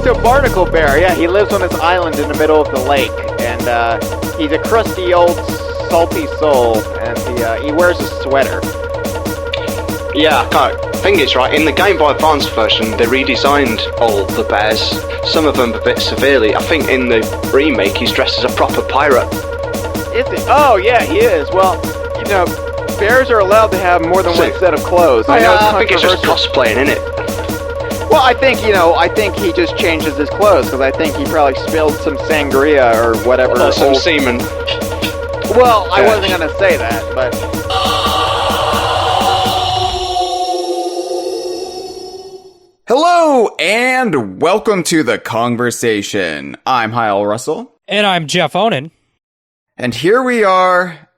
So Barnacle Bear, yeah, he lives on this island in the middle of the lake, and he's a crusty old salty soul, and he wears a sweater. Yeah, I think it's right. In the Game Boy Advance version, they redesigned all the bears, some of them a bit severely. I think in the remake, he's dressed as a proper pirate. Is he? Oh, yeah, he is. Well, you know, bears are allowed to have more than one set of clothes. I think it's just cosplaying, isn't it? Well, I think he just changes his clothes, because I think he probably spilled some sangria or whatever. Or some semen. Well, I wasn't going to say that, but... Hello, and welcome to the Kongversation. I'm Hyle Russell. And I'm Jeff Onan. And here we are,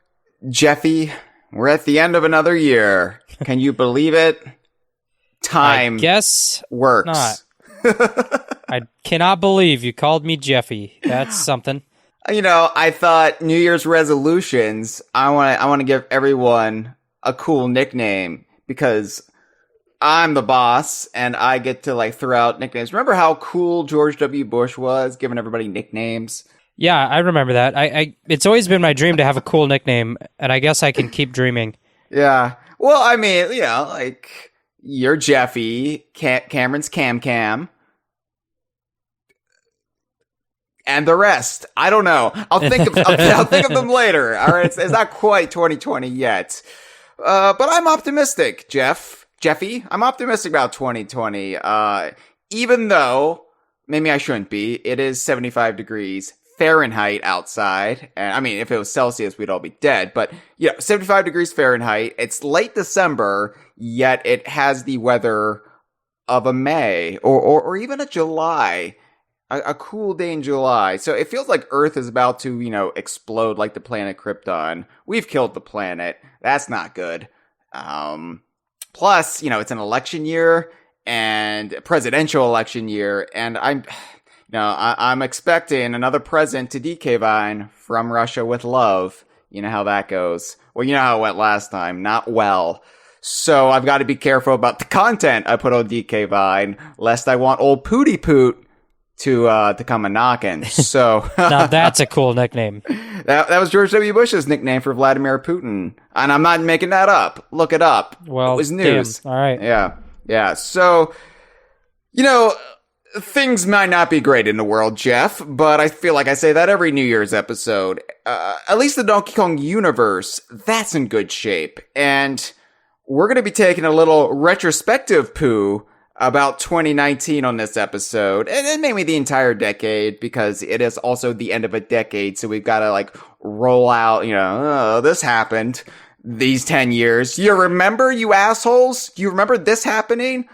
Jeffy. We're at the end of another year. Can you believe it? Time I guess works. Not. I cannot believe you called me Jeffy. That's something. You know, I thought New Year's resolutions, I want to give everyone a cool nickname because I'm the boss and I get to like throw out nicknames. Remember how cool George W. Bush was, giving everybody nicknames? Yeah, I remember that. I it's always been my dream to have a cool nickname, and I guess I can keep dreaming. Yeah. Well, I mean, you know, like you're Jeffy, Cameron's Cam, and the rest. I don't know. I'll think of them later. All right, it's not quite 2020 yet, but I'm optimistic, Jeffy. I'm optimistic about 2020. Even though maybe I shouldn't be. It is 75 degrees Fahrenheit outside, and I mean, if it was Celsius, we'd all be dead, but yeah, 75 degrees Fahrenheit. It's late December, yet it has the weather of a May, or even a July, a cool day in July. So it feels like Earth is about to, you know, explode like the planet Krypton. We've killed the planet. That's not good. Plus, you know, it's an election year, and a presidential election year, and I'm expecting another present to DK Vine from Russia with love. You know how that goes. Well, you know how it went last time. Not well. So I've got to be careful about the content I put on DK Vine, lest I want old Pooty Poot to come a knocking. So now that's a cool nickname. That was George W. Bush's nickname for Vladimir Putin, and I'm not making that up. Look it up. Well, it was news. Damn. All right. Yeah. So, you know, things might not be great in the world, Jeff, but I feel like I say that every New Year's episode. At least the Donkey Kong universe, that's in good shape. And we're going to be taking a little retrospective poo about 2019 on this episode, and maybe the entire decade, because it is also the end of a decade, so we've got to, like, roll out, you know, this happened these 10 years. You remember, you assholes? You remember this happening?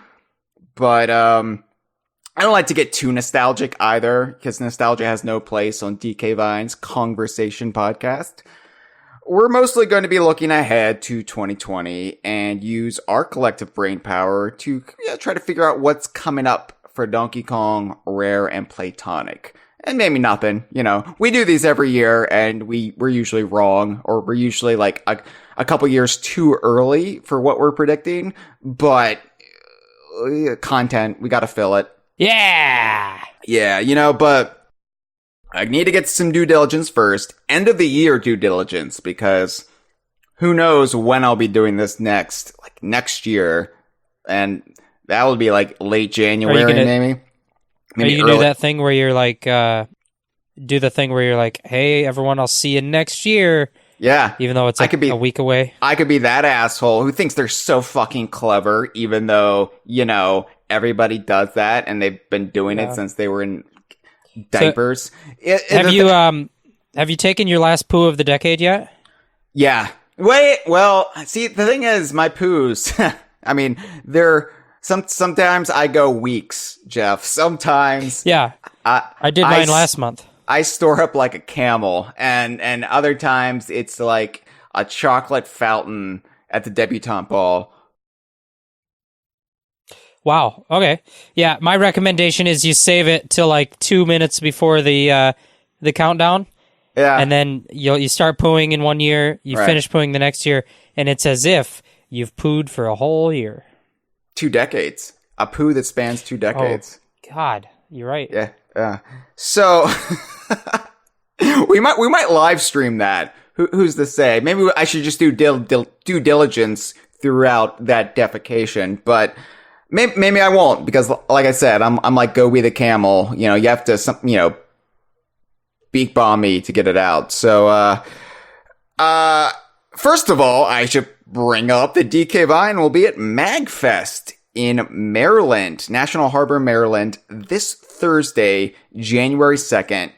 But, I don't like to get too nostalgic either, because nostalgia has no place on DK Vine's Kongversation podcast. We're mostly going to be looking ahead to 2020 and use our collective brain power to try to figure out what's coming up for Donkey Kong, Rare, and Playtonic. And maybe nothing, you know. We do these every year, and we're usually wrong, or we're usually like a couple years too early for what we're predicting, but content, we got to fill it. Yeah, you know, but I need to get some due diligence first. End of the year due diligence, because who knows when I'll be doing this next, like next year. And that will be like late January, maybe. Are you gonna do that thing where you're like, hey, everyone, I'll see you next year. Yeah. Even though it's like a week away. I could be that asshole who thinks they're so fucking clever, even though, you know, everybody does that and they've been doing it since they were in diapers. So, have you taken your last poo of the decade yet? Yeah. Wait, well, see, the thing is, my poos, I mean, sometimes I go weeks, Jeff. Sometimes. Yeah. I did mine last month. I store up like a camel, and other times it's like a chocolate fountain at the debutante ball. Wow. Okay. Yeah. My recommendation is you save it till like 2 minutes before the countdown. Yeah. And then you start pooing in one year, you finish pooing the next year, and it's as if you've pooed for a whole year. 2 decades. A poo that spans 2 decades. Oh, God, you're right. Yeah. So we might live stream that. Who's to say? Maybe I should just do due diligence throughout that defecation, but maybe I won't, because like I said, I'm like Go We the Camel. You have to beak bomb me to get it out. So first of all, I should bring up that DK Vine will be at Magfest in Maryland, National Harbor, Maryland, this Thursday, January 2nd.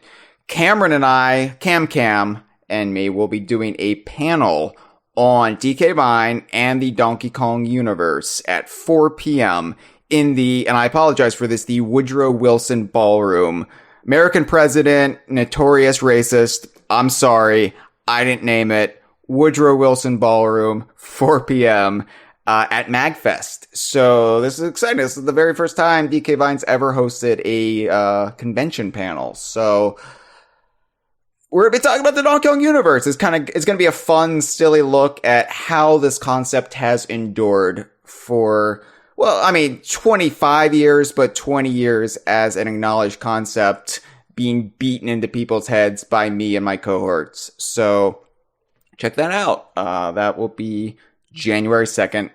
Cameron and I, Cam and me, will be doing a panel on DK Vine and the Donkey Kong universe at 4 p.m. in the, and I apologize for this, the Woodrow Wilson Ballroom. American president, notorious racist. I'm sorry, I didn't name it. Woodrow Wilson Ballroom, 4 p.m. At Magfest. So this is exciting. This is the very first time DK Vine's ever hosted a convention panel. So we're going to be talking about the Donkey Kong universe. It's going to be a fun, silly look at how this concept has endured for, 25 years, but 20 years as an acknowledged concept being beaten into people's heads by me and my cohorts. So check that out. That will be January 2nd,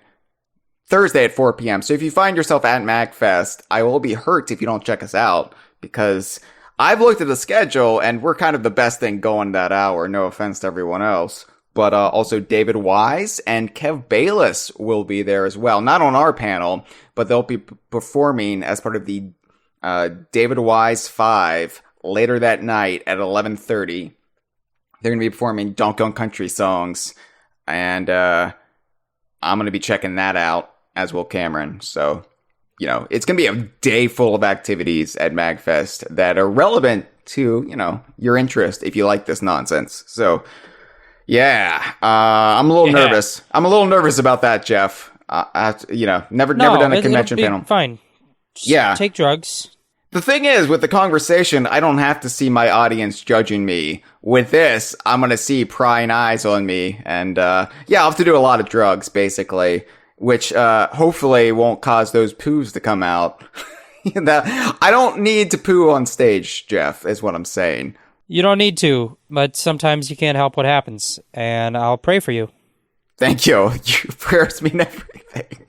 Thursday at 4 p.m. So if you find yourself at MagFest, I will be hurt if you don't check us out, because I've looked at the schedule and we're kind of the best thing going that hour. No offense to everyone else. But also David Wise and Kev Bayless will be there as well. Not on our panel, but they'll be performing as part of the David Wise 5 later that night at 11:30. They're going to be performing Donkey Kong Country songs. And I'm going to be checking that out, as will Cameron. So, it's going to be a day full of activities at MagFest that are relevant to, your interest if you like this nonsense. So, yeah, I'm a little nervous. I'm a little nervous about that, Jeff. Never done a convention panel. Fine. Just take drugs. The thing is, with the conversation, I don't have to see my audience judging me. With this, I'm going to see prying eyes on me. And, I'll have to do a lot of drugs, basically, which, hopefully won't cause those poos to come out. I don't need to poo on stage, Jeff, is what I'm saying. You don't need to, but sometimes you can't help what happens. And I'll pray for you. Thank you. Your prayers mean everything.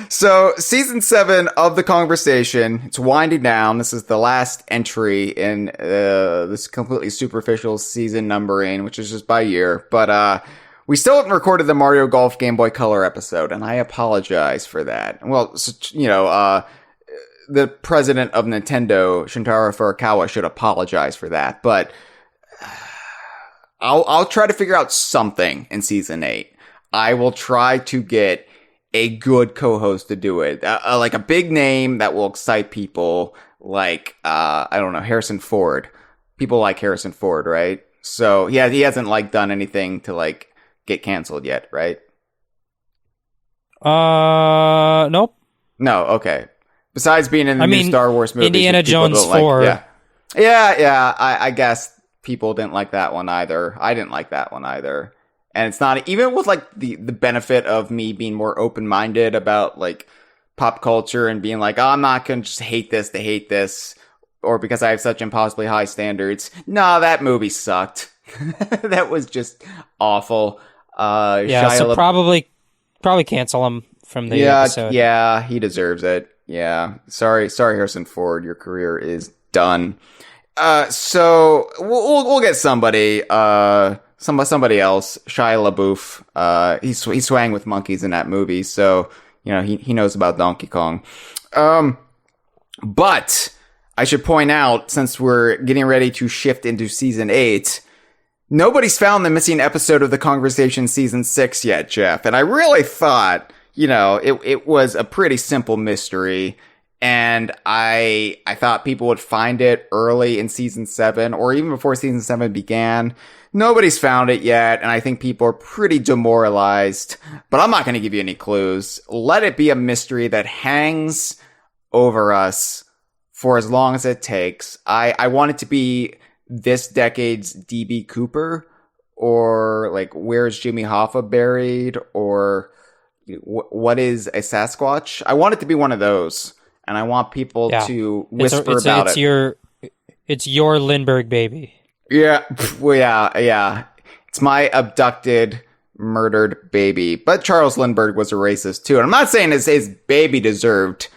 So, season 7 of The Kongversation, it's winding down. This is the last entry in this completely superficial season numbering, which is just by year. But we still haven't recorded the Mario Golf Game Boy Color episode, and I apologize for that. Well, the president of Nintendo, Shintaro Furukawa, should apologize for that. But I'll try to figure out something in season 8. I will try to get a good co-host to do it. Like a big name that will excite people, like, I don't know, Harrison Ford. People like Harrison Ford, right? So, he hasn't, done anything to, get canceled yet, right? Nope. No, okay. Besides being in the new Star Wars movie, Indiana Jones 4. Yeah, I guess people didn't like that one either. I didn't like that one either. And it's not, even with, the benefit of me being more open-minded about, pop culture and being like, oh, I'm not going to just hate this to hate this, or because I have such impossibly high standards. Nah, that movie sucked. That was just awful. So probably cancel him from the episode. Yeah, he deserves it. Yeah. Sorry, Harrison Ford, your career is done. So we'll get somebody, somebody else, Shia LaBeouf. He swang with monkeys in that movie, so he knows about Donkey Kong. But I should point out, since we're getting ready to shift into season 8, nobody's found the missing episode of The Kongversation season 6 yet, Jeff. And I really thought, it was a pretty simple mystery. And I thought people would find it early in season 7, or even before season 7 began. Nobody's found it yet, and I think people are pretty demoralized. But I'm not going to give you any clues. Let it be a mystery that hangs over us for as long as it takes. I want it to be this decade's DB Cooper, or like where's Jimmy Hoffa buried, or what is a Sasquatch? I want it to be one of those, and I want people to whisper about it. It's your Lindbergh baby. Yeah, well, yeah. It's my abducted, murdered baby. But Charles Lindbergh was a racist too, and I'm not saying his baby deserved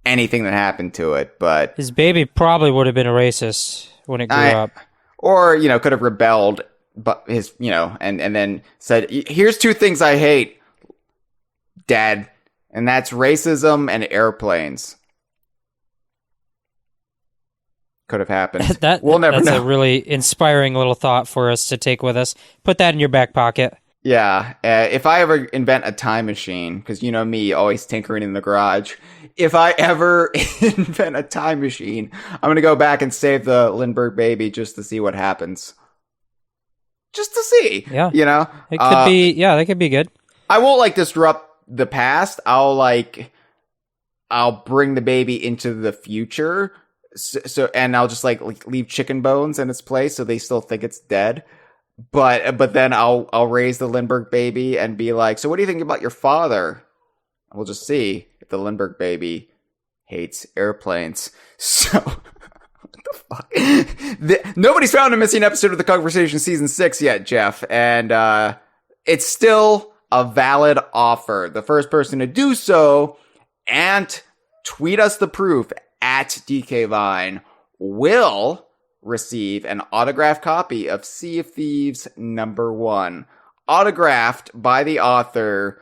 anything that happened to it, but his baby probably would have been a racist when it grew up, or could have rebelled, but his and then said, "Here's two things I hate, Dad, and that's racism and airplanes." Could have happened. We'll never know. That's a really inspiring little thought for us to take with us. Put that in your back pocket. Yeah, if I ever invent a time machine, because you know me, always tinkering in the garage. If I ever invent a time machine, I'm going to go back and save the Lindbergh baby just to see what happens. Just to see. Yeah. It could be, that could be good. I won't disrupt the past. I'll bring the baby into the future. So and I'll just leave chicken bones in its place so they still think it's dead. But then I'll raise the Lindbergh baby and be like, so what do you think about your father? We'll just see if the Lindbergh baby hates airplanes. So what the fuck? Nobody's found a missing episode of the Kongversation season 6 yet, Jeff, and it's still a valid offer. The first person to do so and tweet us the proof at DKVine will receive an autographed copy of Sea of Thieves #1, autographed by the author.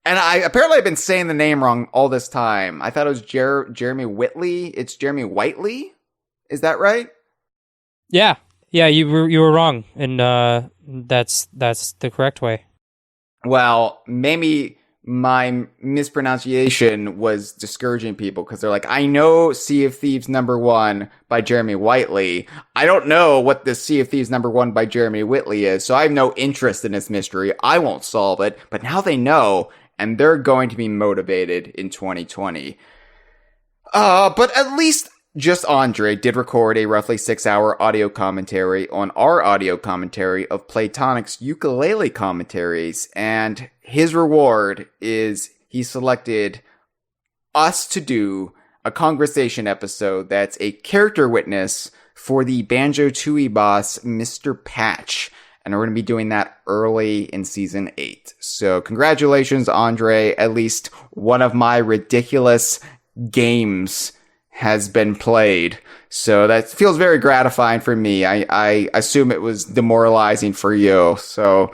And I've been saying the name wrong all this time. I thought it was Jeremy Whitley. It's Jeremy Whiteley. Is that right? Yeah, you were wrong, and that's the correct way. Well, maybe my mispronunciation was discouraging people because they're like, I know Sea of Thieves #1 by Jeremy Whiteley. I don't know what the Sea of Thieves #1 by Jeremy Whitley is, so I have no interest in this mystery. I won't solve it, but now they know, and they're going to be motivated in 2020. But at least just Andre did record a roughly 6-hour audio commentary on our audio commentary of Playtonic's Yooka-Laylee commentaries, and his reward is he selected us to do a Kongversation episode that's a character witness for the Banjo-Tooie boss, Mr. Patch. And we're going to be doing that early in Season 8. So congratulations, Andre. At least one of my ridiculous games has been played. So that feels very gratifying for me. I assume it was demoralizing for you. So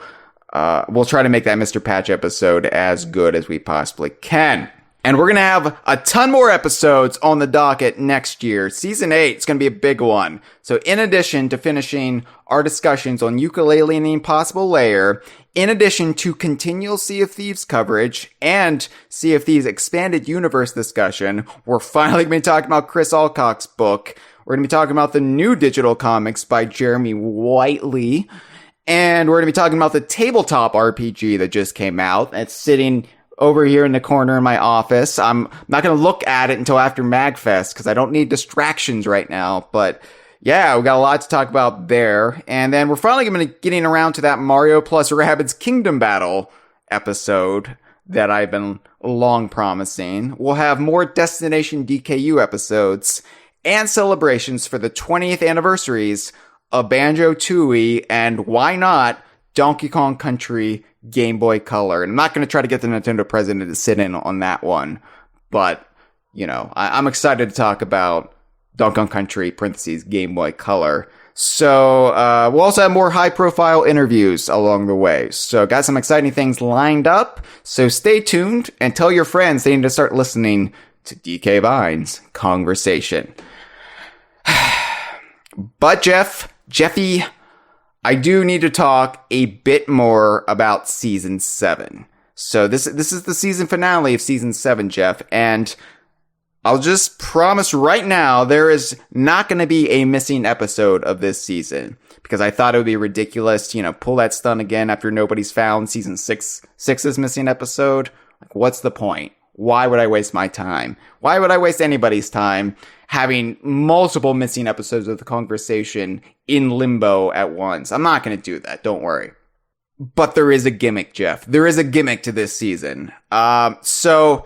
we'll try to make that Mr. Patch episode as good as we possibly can. And we're going to have a ton more episodes on the docket next year. Season 8 is going to be a big one. So in addition to finishing our discussions on Yooka-Laylee and the Impossible Lair, in addition to continual Sea of Thieves coverage and Sea of Thieves expanded universe discussion, we're finally going to be talking about Chris Alcock's book. We're going to be talking about the new digital comics by Jeremy Whiteley. And we're going to be talking about the tabletop RPG that just came out. It's sitting over here in the corner in my office. I'm not going to look at it until after Magfest because I don't need distractions right now. But yeah, we got a lot to talk about there. And then we're finally going to be getting around to that Mario plus Rabbids Kingdom Battle episode that I've been long promising. We'll have more Destination DKU episodes and celebrations for the 20th anniversaries of Banjo-Tooie and why not Donkey Kong Country Game Boy Color. And I'm not going to try to get the Nintendo president to sit in on that one, but, I'm excited to talk about Donkey Kong Country, Game Boy Color. So, we'll also have more high-profile interviews along the way. So, got some exciting things lined up. So, stay tuned and tell your friends they need to start listening to DK Vine's Kongversation. But, Jeffy, I do need to talk a bit more about Season 7. So this is the season finale of Season 7, Jeff, and I'll just promise right now there is not going to be a missing episode of this season, because I thought it would be ridiculous, pull that stunt again after nobody's found Season 6's missing episode. Like, what's the point? Why would I waste my time? Why would I waste anybody's time? having multiple missing episodes of the Kongversation in limbo at once. I'm not going to do that. Don't worry. But there is a gimmick, Jeff. There is a gimmick to this season. So,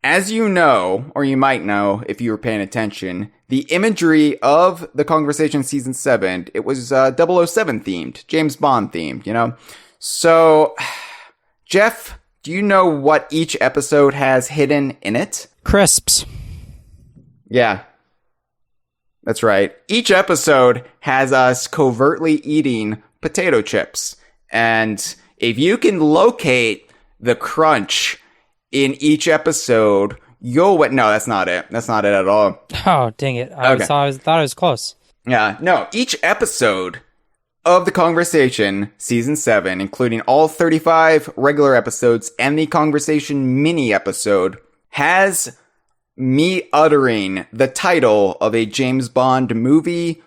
as you know, or you might know if you were paying attention, the imagery of the Kongversation Season 7, it was 007 themed, James Bond themed, you know? So, Jeff, do you know what each episode has hidden in it? Crisps. Yeah. That's right. Each episode has us covertly eating potato chips. And if you can locate the crunch in each episode, no, that's not it. That's not it at all. Oh, dang it. I thought it was close. Yeah, no, each episode of the Kongversation Season 7, including all 35 regular episodes and the Kongversation mini episode, has me uttering the title of a James Bond movie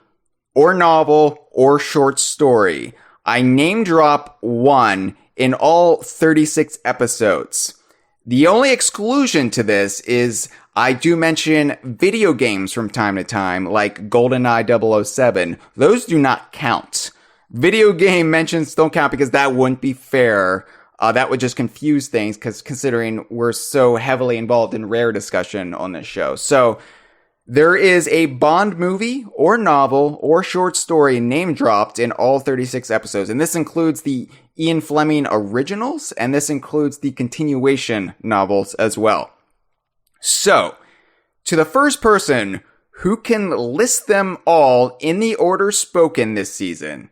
or novel or short story. I name drop one in all 36 episodes. The only exclusion to this is I do mention video games from time to time, like GoldenEye 007. Those do not count. Video game mentions don't count because that wouldn't be fair. That would just confuse things, because considering we're so heavily involved in rare discussion on this show. So there is a Bond movie or novel or short story name dropped in all 36 episodes. And this includes the Ian Fleming originals, and this includes the continuation novels as well. So, to the first person who can list them all in the order spoken this season,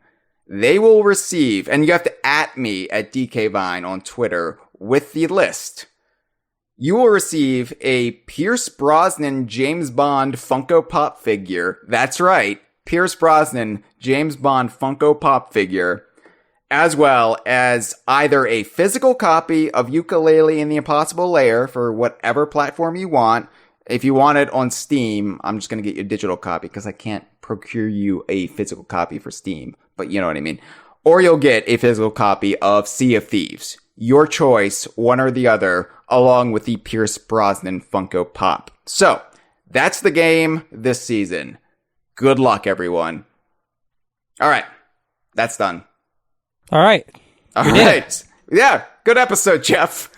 they will receive, and you have to @ me at DKVine on Twitter with the list. You will receive a Pierce Brosnan James Bond Funko Pop figure. That's right, Pierce Brosnan James Bond Funko Pop figure, as well as either a physical copy of Yooka-Laylee in the Impossible Lair for whatever platform you want. If you want it on Steam, I'm just going to get you a digital copy because I can't procure you a physical copy for Steam, but you know what I mean. Or you'll get a physical copy of Sea of Thieves. Your choice, one or the other, along with the Pierce Brosnan Funko Pop. So, that's the game this season. Good luck, everyone. All right. That's done. All right. All right. Yeah. Good episode, Jeff.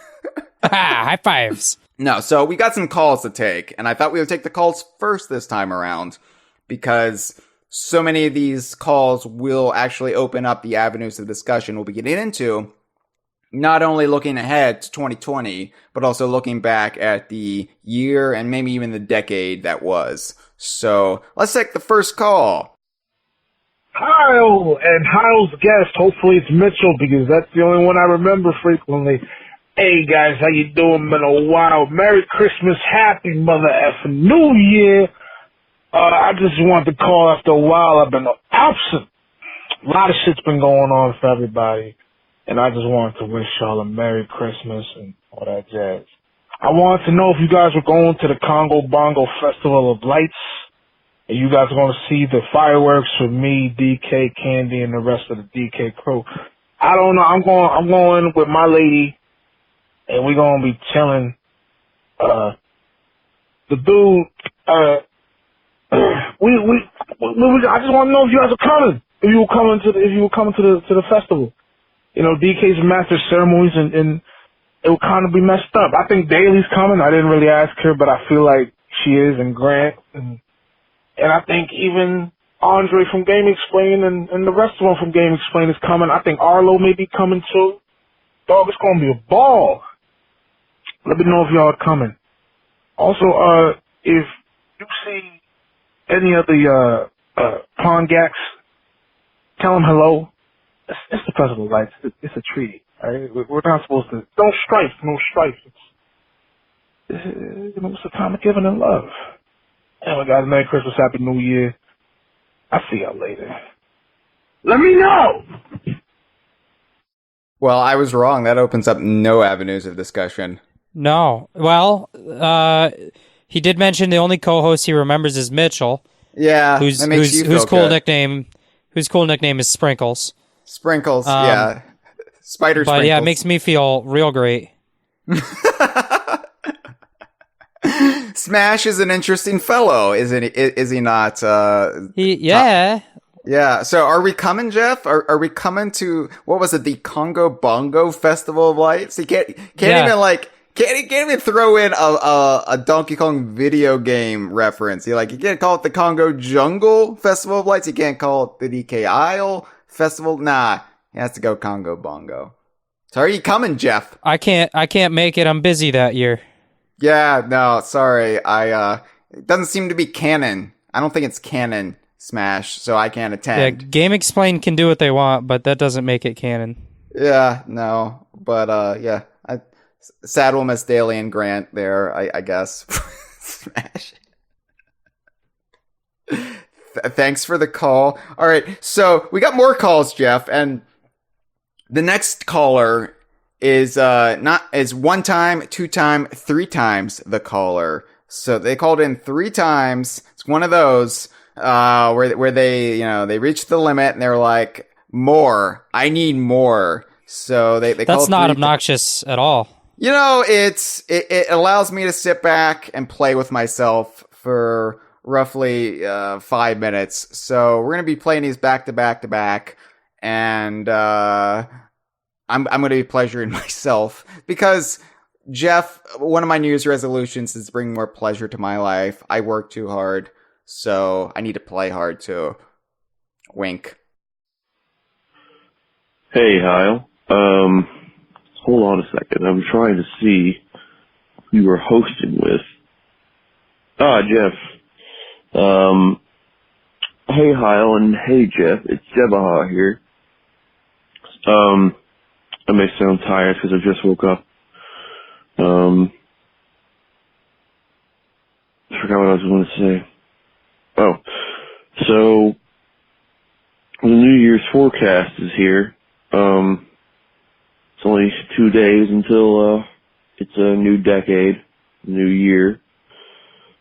High fives. No, so we got some calls to take, and I thought we would take the calls first this time around because so many of these calls will actually open up the avenues of discussion we'll be getting into. Not only looking ahead to 2020, but also looking back at the year and maybe even the decade that was. So, let's take the first call. Hyle and Hyle's guest. Hopefully it's Mitchell because that's the only one I remember frequently. Hey guys, how you doing? Been a while. Merry Christmas, Happy Mother effing New Year. I just wanted to call after a while. I've been absent. A lot of shit's been going on for everybody. And I just wanted to wish y'all a Merry Christmas and all that jazz. I wanted to know if you guys were going to the Congo Bongo Festival of Lights. And you guys are going to see the fireworks for me, DK, Candy, and the rest of the DK crew. I don't know. I'm going with my lady. And we're going to be chilling. The dude, I just want to know if you guys are coming. If you were coming to the festival. You know, DK's master ceremonies and it will kind of be messed up. I think Daly's coming. I didn't really ask her, but I feel like she is, and Grant. And I think even Andre from Game Explain and the rest of them from Game Explain is coming. I think Arlo may be coming too. Dog, it's going to be a ball. Let me know if y'all are coming. Also, if you see any of the Pongaks, tell them hello. It's the Festival of Lights. It's a treaty. All right? We're not supposed to. No strife. It's a time of giving and love. Anyway, guys, Merry Christmas, Happy New Year. I'll see y'all later. Let me know. Well, I was wrong. That opens up no avenues of discussion. No. Well, he did mention the only co-host he remembers is Mitchell. Yeah, whose cool nickname is Sprinkles. Sprinkles, yeah. Spider Sprinkles. But yeah, it makes me feel real great. Smash is an interesting fellow, isn't he? Is he not? Yeah. Yeah. So are we coming, Jeff? Are we coming to, what was it? The Congo Bongo Festival of Lights? He can't even throw in a Donkey Kong video game reference. He can't call it the Congo Jungle Festival of Lights. He can't call it the DK Isle Festival. Nah, he has to go Congo Bongo. So are you coming, Jeff? I can't make it. I'm busy that year. Yeah, no, sorry. It doesn't seem to be canon. I don't think it's canon Smash, so I can't attend. Yeah, Game Explain can do what they want, but that doesn't make it canon. Yeah, no, but yeah, sad we'll miss Daly and Grant there, I guess. Smash. Thanks for the call. All right, so we got more calls, Jeff, and the next caller is is 1 time, 2 time, 3 times the caller. So they called in 3 times. It's one of those where they they reached the limit and they're like, more. I need more. So they that's not obnoxious at all. It allows me to sit back and play with myself for roughly 5 minutes. So we're gonna be playing these back to back to back, and I'm going to be pleasuring myself because, Jeff, one of my New Year's resolutions is to bring more pleasure to my life. I work too hard, so I need to play hard too. Wink. Hey, Hyle. Hold on a second. I'm trying to see who you were hosting with. Jeff. Hey, Hyle, and hey, Jeff. It's Jebaha here. I may sound tired because I just woke up. I forgot what I was going to say. Oh, so the New Year's forecast is here. It's only 2 days until it's a new decade, new year.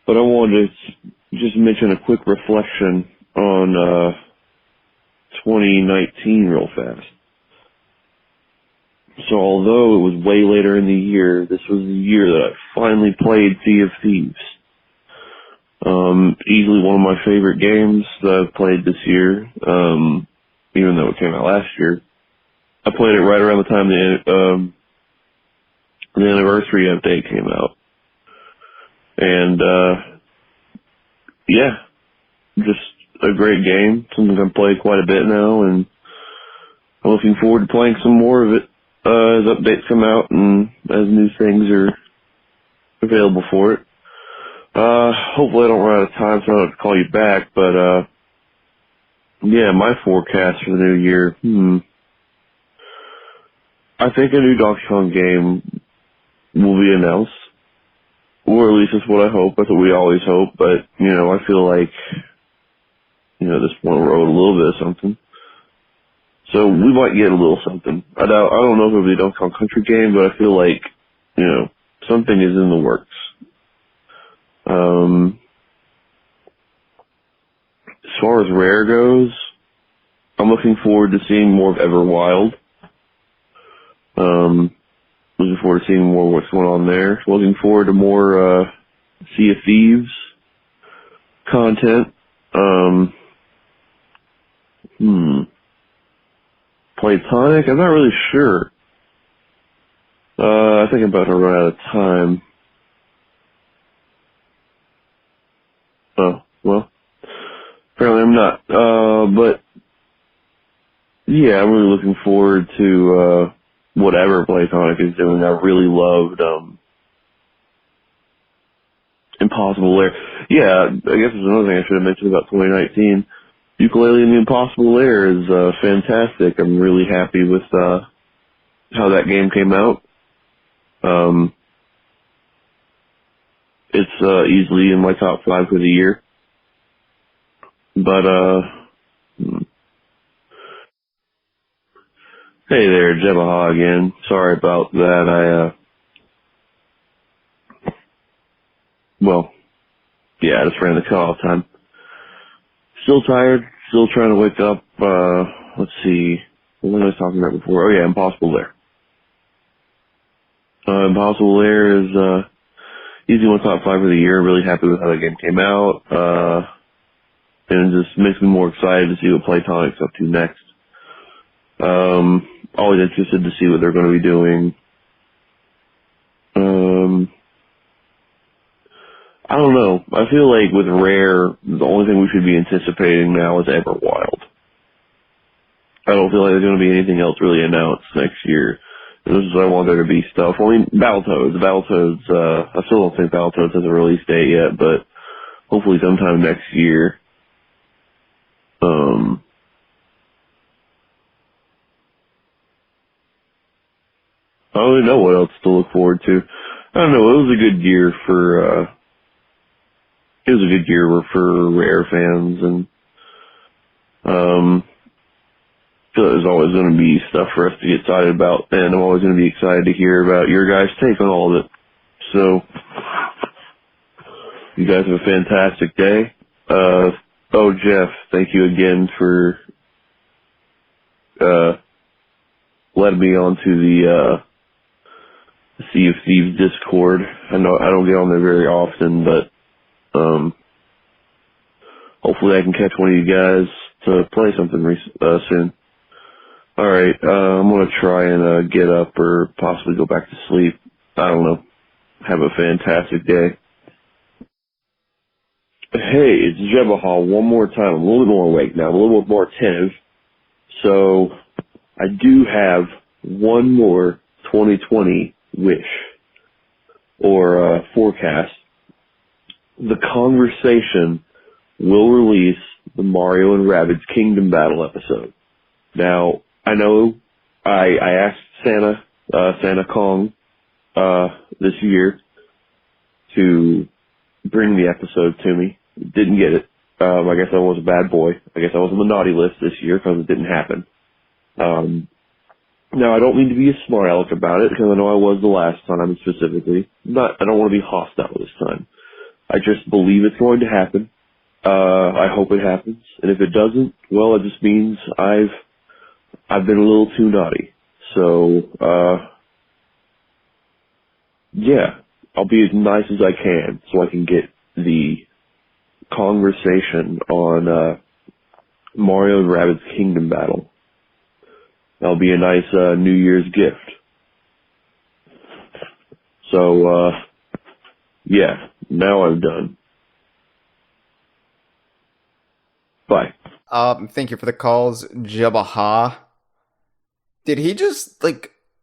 But I wanted to just mention a quick reflection on 2019 real fast. So although it was way later in the year, this was the year that I finally played Sea of Thieves. Easily one of my favorite games that I've played this year, even though it came out last year. I played it right around the time the anniversary update came out. And, yeah, just a great game, something I've played quite a bit now, and I'm looking forward to playing some more of it as updates come out and as new things are available for it. Hopefully I don't run out of time so I don't have to call you back, but, yeah, my forecast for the new year, I think a new Donkey Kong game will be announced. Or at least that's what I hope. That's what we always hope, but, I feel like, this one wrote a little bit of something. So we might get a little something. I don't know if it'll be a Donkey Kong Country game, but I feel like, something is in the works. As far as Rare goes, I'm looking forward to seeing more of Everwild. Looking forward to seeing more of what's going on there. Looking forward to more Sea of Thieves content. Playtonic? I'm not really sure. I think I'm about to run out of time. Oh, well. Apparently I'm not. But, yeah, I'm really looking forward to, whatever Playtonic is doing. I really loved, Impossible Lair. Yeah, I guess there's another thing I should have mentioned about 2019. Yooka-Laylee and the Impossible Lair is, fantastic. I'm really happy with, how that game came out. It's, easily in my top 5 for the year. But, hey there, Jebaha again. Sorry about that. I just ran the cutoff time. Still tired, still trying to wake up. Let's see. What was I talking about before? Oh yeah, Impossible Lair. Impossible Lair is, easy one top 5 of the year. Really happy with how the game came out. And it just makes me more excited to see what Playtonic's up to next. Always interested to see what they're going to be doing. I don't know. I feel like with Rare, the only thing we should be anticipating now is Everwild. I don't feel like there's going to be anything else really announced next year. This is what I want there to be stuff. I mean, Battletoads, I still don't think Battletoads has a release date yet, but hopefully sometime next year. I don't really know what else to look forward to. I don't know. It was a good year for Rare fans, and I feel like there's always going to be stuff for us to get excited about, and I'm always going to be excited to hear about your guys' take on all of it. So, you guys have a fantastic day. Jeff, thank you again for letting me onto the Sea of Thieves Discord. I know I don't get on there very often, but hopefully I can catch one of you guys to play something soon. Alright, I'm going to try and get up or possibly go back to sleep. I don't know. Have a fantastic day. Hey, it's Jebaha one more time. I'm a little bit more awake now. I'm a little bit more attentive. So, I do have one more 2020 wish or forecast. The Kongversation will release the Mario and Rabbids Kingdom Battle episode. Now, I know I asked Santa Kong, this year to bring the episode to me. Didn't get it. I guess I was a bad boy. I guess I was on the naughty list this year because it didn't happen. Now, I don't mean to be a smart aleck about it, because I know I was the last time specifically. I don't want to be hostile this time. I just believe it's going to happen. I hope it happens. And if it doesn't, well, it just means I've been a little too naughty. So, yeah, I'll be as nice as I can so I can get the conversation on Mario and Rabbids Kingdom Battle. That'll be a nice New Year's gift. So, yeah, now I'm done. Bye. Thank you for the calls, Jabaha. Did he just,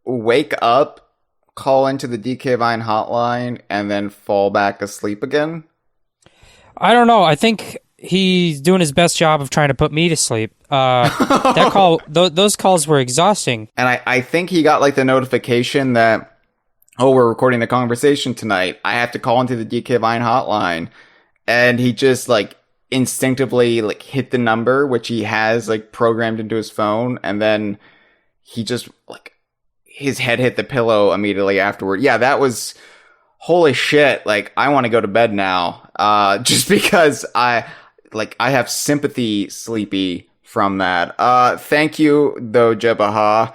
wake up, call into the DK Vine hotline, and then fall back asleep again? I don't know. I think he's doing his best job of trying to put me to sleep. That call, those calls were exhausting. And I think he got, the notification that, we're recording the conversation tonight. I have to call into the DK Vine hotline. And he just, instinctively, hit the number, which he has, programmed into his phone. And then he just, his head hit the pillow immediately afterward. Yeah, that was, holy shit. I want to go to bed now. Just because I have sympathy, Sleepy, from that. Thank you, though, Jebaha.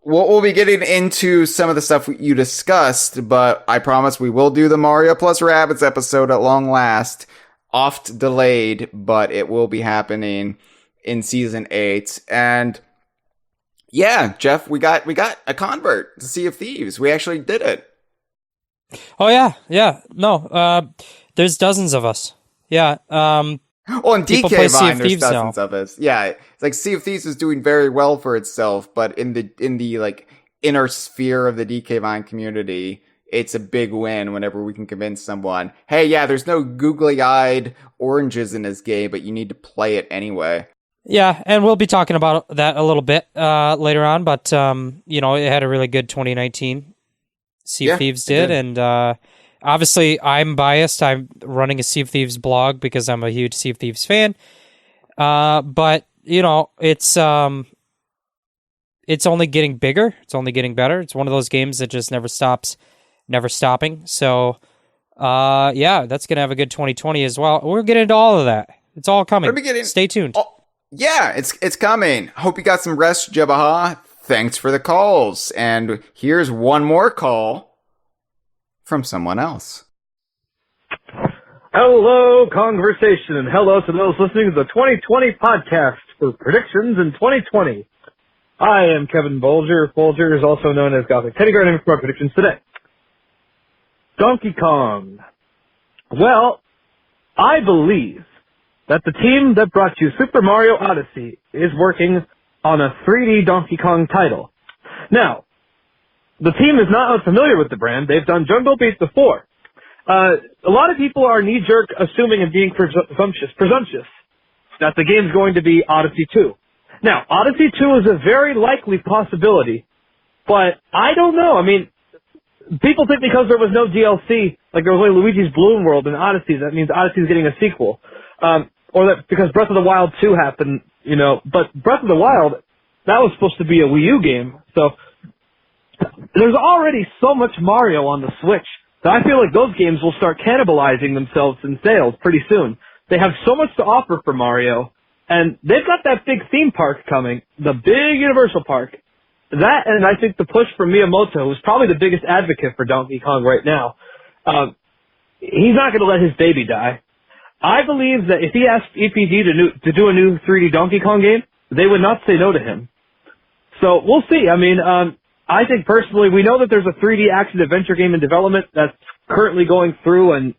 We'll be getting into some of the stuff you discussed, but I promise we will do the Mario plus Rabbids episode at long last. Oft delayed, but it will be happening in Season 8. And yeah, Jeff, we got a convert to Sea of Thieves. We actually did it. Oh, yeah. No, there's dozens of us. Yeah. And DK Vine, there's dozens of us. Yeah, it's Sea of Thieves is doing very well for itself, but in the inner sphere of the DK Vine community, it's a big win whenever we can convince someone, hey, yeah, there's no googly-eyed oranges in this game, but you need to play it anyway. Yeah, and we'll be talking about that a little bit later on, but it had a really good 2019. Sea of Thieves did, and obviously, I'm biased. I'm running a Sea of Thieves blog because I'm a huge Sea of Thieves fan. But it's only getting bigger. It's only getting better. It's one of those games that just never stops, never stopping. So, that's gonna have a good 2020 as well. We'll get into all of that. It's all coming. Stay tuned. Yeah, it's coming. Hope you got some rest, Jebaha. Thanks for the calls. And here's one more call from someone else. Hello, Kongversation, and hello to those listening to the 2020 podcast for predictions in 2020. I am Kevin Bolger. Bolger is also known as Gothic Teddy Garden for my predictions today. Donkey Kong. Well, I believe that the team that brought you Super Mario Odyssey is working on a 3D Donkey Kong title. Now, the team is not unfamiliar with the brand. They've done Jungle Beat before. A lot of people are knee-jerk assuming and being presumptuous that the game's going to be Odyssey 2. Now, Odyssey 2 is a very likely possibility, but I don't know. I mean, people think because there was no DLC, like there was only Luigi's Balloon World and Odyssey, that means Odyssey's getting a sequel. Or that because Breath of the Wild 2 happened, but Breath of the Wild, that was supposed to be a Wii U game, so there's already so much Mario on the Switch that I feel like those games will start cannibalizing themselves in sales pretty soon. They have so much to offer for Mario, and they've got that big theme park coming, the big Universal Park. That, and I think the push from Miyamoto, who's probably the biggest advocate for Donkey Kong right now, he's not going to let his baby die. I believe that if he asked EPD to do a new 3D Donkey Kong game, they would not say no to him. So we'll see. I mean, I think personally, we know that there's a 3D action-adventure game in development that's currently going through and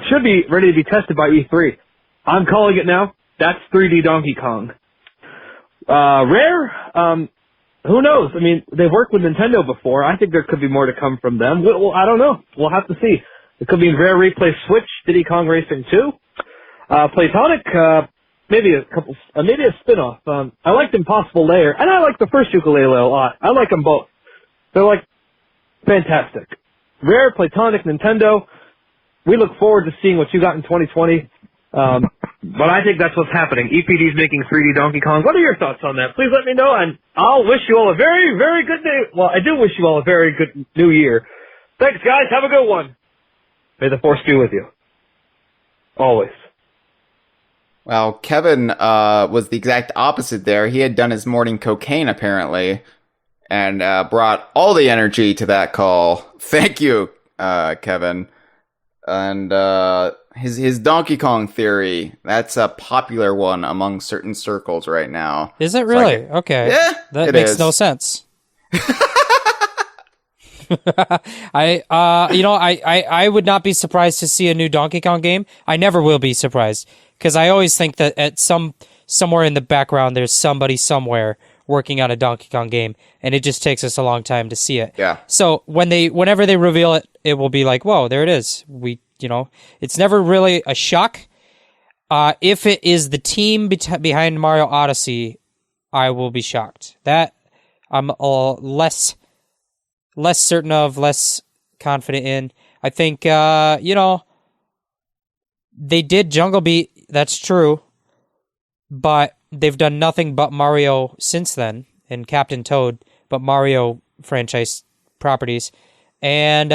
should be ready to be tested by E3. I'm calling it now. That's 3D Donkey Kong. Rare, who knows? I mean, they've worked with Nintendo before. I think there could be more to come from them. Well, I don't know. We'll have to see. It could be Rare Replay Switch, Diddy Kong Racing 2, Playtonic, maybe a spin-off. I liked Impossible Layer, and I like the first Yooka-Laylee a lot. I like them both. They're like fantastic. Rare, Playtonic, Nintendo. We look forward to seeing what you got in 2020. But I think that's what's happening. EPD's making 3D Donkey Kong. What are your thoughts on that? Please let me know, and I'll wish you all a very, very good day. Well, I do wish you all a very good new year. Thanks, guys. Have a good one. May the force be with you. Always. Well, Kevin was the exact opposite there. He had done his morning cocaine, apparently, and brought all the energy to that call. Thank you, Kevin. And his Donkey Kong theory, that's a popular one among certain circles right now. Is it really? Okay. Yeah, that makes no sense. I would not be surprised to see a new Donkey Kong game. I never will be surprised, because I always think that at somewhere in the background there's somebody somewhere working on a Donkey Kong game, and it just takes us a long time to see it. Yeah. So whenever they reveal it, it will be like, whoa, there it is. It's never really a shock. If it is the team behind Mario Odyssey, I will be shocked. That I'm less certain of, less confident in. I think, they did Jungle Beat, that's true, but they've done nothing but Mario since then, and Captain Toad, but Mario franchise properties. And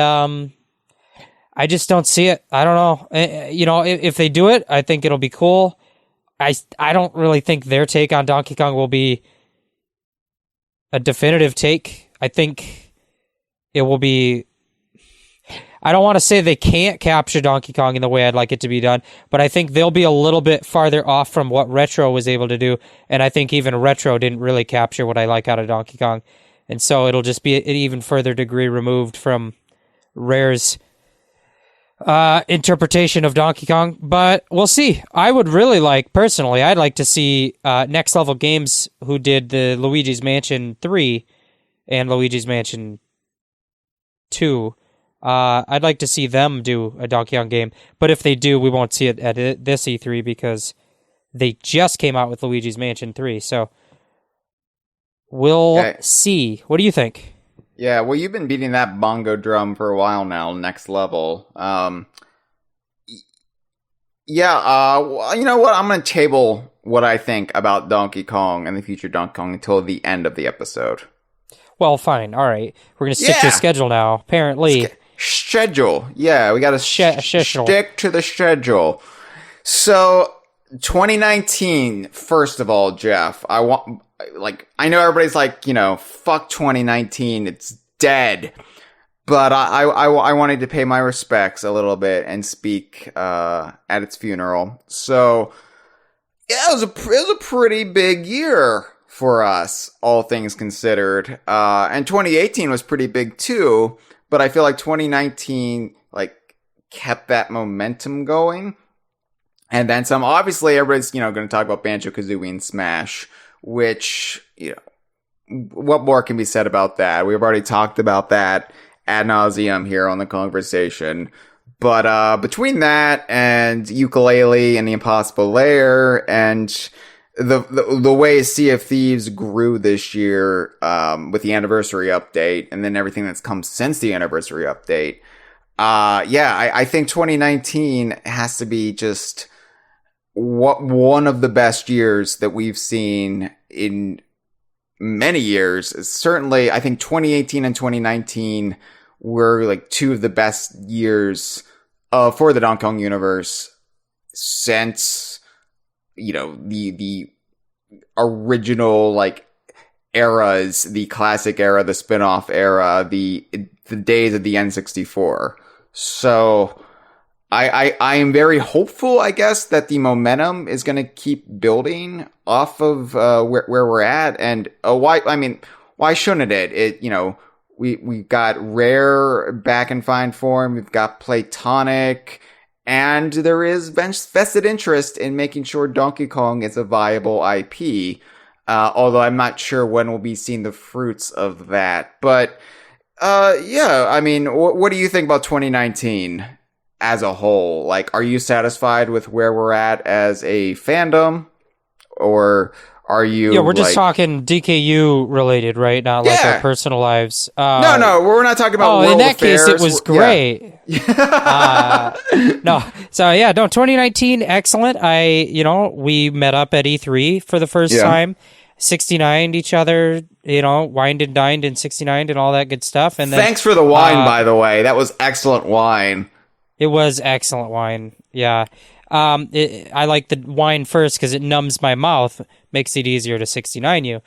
I just don't see it. I don't know. If they do it, I think it'll be cool. I don't really think their take on Donkey Kong will be a definitive take. I think it will be... I don't want to say they can't capture Donkey Kong in the way I'd like it to be done, but I think they'll be a little bit farther off from what Retro was able to do, and I think even Retro didn't really capture what I like out of Donkey Kong, and so it'll just be an even further degree removed from Rare's interpretation of Donkey Kong, but we'll see. I would really personally, I'd like to see Next Level Games, who did the Luigi's Mansion 3 and Luigi's Mansion 2, I'd like to see them do a Donkey Kong game, but if they do, we won't see it at this E3 because they just came out with Luigi's Mansion 3, so we'll see. What do you think? Yeah, well, you've been beating that bongo drum for a while now, Next Level. You know what? I'm going to table what I think about Donkey Kong and the future Donkey Kong until the end of the episode. Well, fine. All right. We're going to stick to a schedule now, apparently. Schedule. Yeah, we got to stick to the schedule. So, 2019, first of all, Jeff, I know everybody's like, fuck 2019, it's dead. but I wanted to pay my respects a little bit and speak at its funeral. So yeah, it was a pretty big year for us, all things considered. And 2018 was pretty big too, but I feel like 2019 kept that momentum going. And then some. Obviously, everybody's going to talk about Banjo-Kazooie and Smash, which what more can be said about that? We've already talked about that ad nauseum here on the Kongversation. But between that and Yooka-Laylee and the Impossible Lair and the way Sea of Thieves grew this year with the anniversary update and then everything that's come since the anniversary update, I think 2019 has to be just one of the best years that we've seen in many years. Certainly, I think 2018 and 2019 were two of the best years for the Donkey Kong universe since the original eras, the classic era, the spin-off era, the days of the N64. So I am very hopeful, I guess, that the momentum is going to keep building off of where we're at. And why shouldn't it? We've got Rare back in fine form. We've got Playtonic, and there is vested interest in making sure Donkey Kong is a viable IP. Although I'm not sure when we'll be seeing the fruits of that. But what do you think about 2019 as a whole? Are you satisfied with where we're at as a fandom, or are you? Yeah, we're just talking DKU related, right? Not our personal lives. No, we're not talking about. Oh, world in that affairs. case, it was great. No, so 2019, excellent. We met up at E3 for the first time. 69'd each other, wined and dined and 69'd and all that good stuff. And then, thanks for the wine, by the way. That was excellent wine. It was excellent wine. Yeah. I like the wine first because it numbs my mouth, makes it easier to 69 you.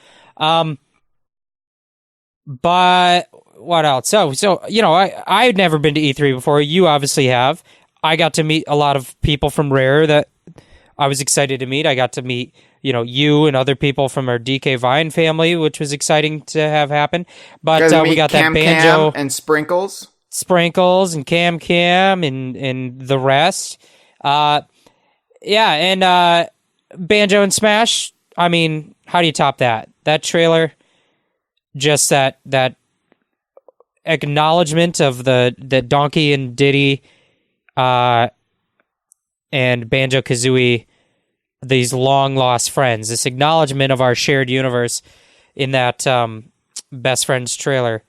But what else? So I'd never been to E3 before. You obviously have. I got to meet a lot of people from Rare that I was excited to meet. I got to meet you and other people from our DK Vine family, which was exciting to have happen. But we got that Banjo and Sprinkles and Cam and the rest. And Banjo and Smash. I mean, how do you top that? That trailer, just that acknowledgement of the Donkey and Diddy, and Banjo-Kazooie, these long lost friends, this acknowledgement of our shared universe in that Best Friends trailer.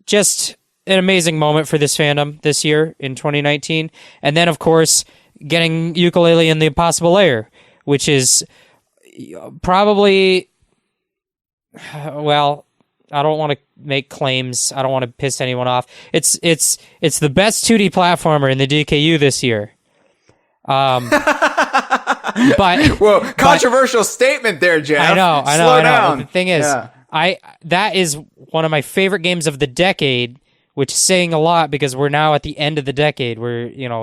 Just an amazing moment for this fandom this year in 2019. And then, of course, getting Yooka-Laylee in the Impossible Lair, which is probably, well, I don't want to make claims. I don't want to piss anyone off. It's the best 2D platformer in the DKU this year. Controversial statement there, Jeff. I know. Slow down. The thing is, that is one of my favorite games of the decade, which is saying a lot because we're now at the end of the decade. The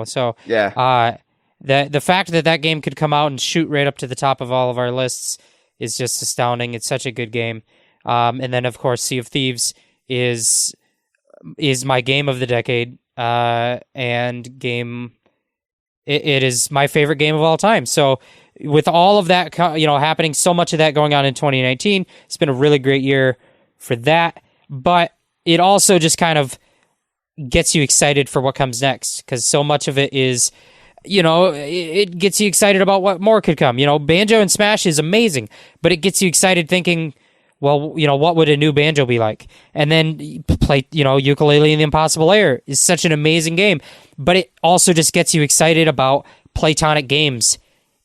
fact that game could come out and shoot right up to the top of all of our lists is just astounding. It's such a good game. And then, of course, Sea of Thieves is my game of the decade, and game. It is my favorite game of all time. So with all of that, happening, so much of that going on in 2019, it's been a really great year for that. But it also just kind of gets you excited for what comes next, because so much of it is, it gets you excited about what more could come. Banjo and Smash is amazing, but it gets you excited thinking, well, what would a new Banjo be like? And then play, Yooka-Laylee in the Impossible Lair is such an amazing game, but it also just gets you excited about Playtonic Games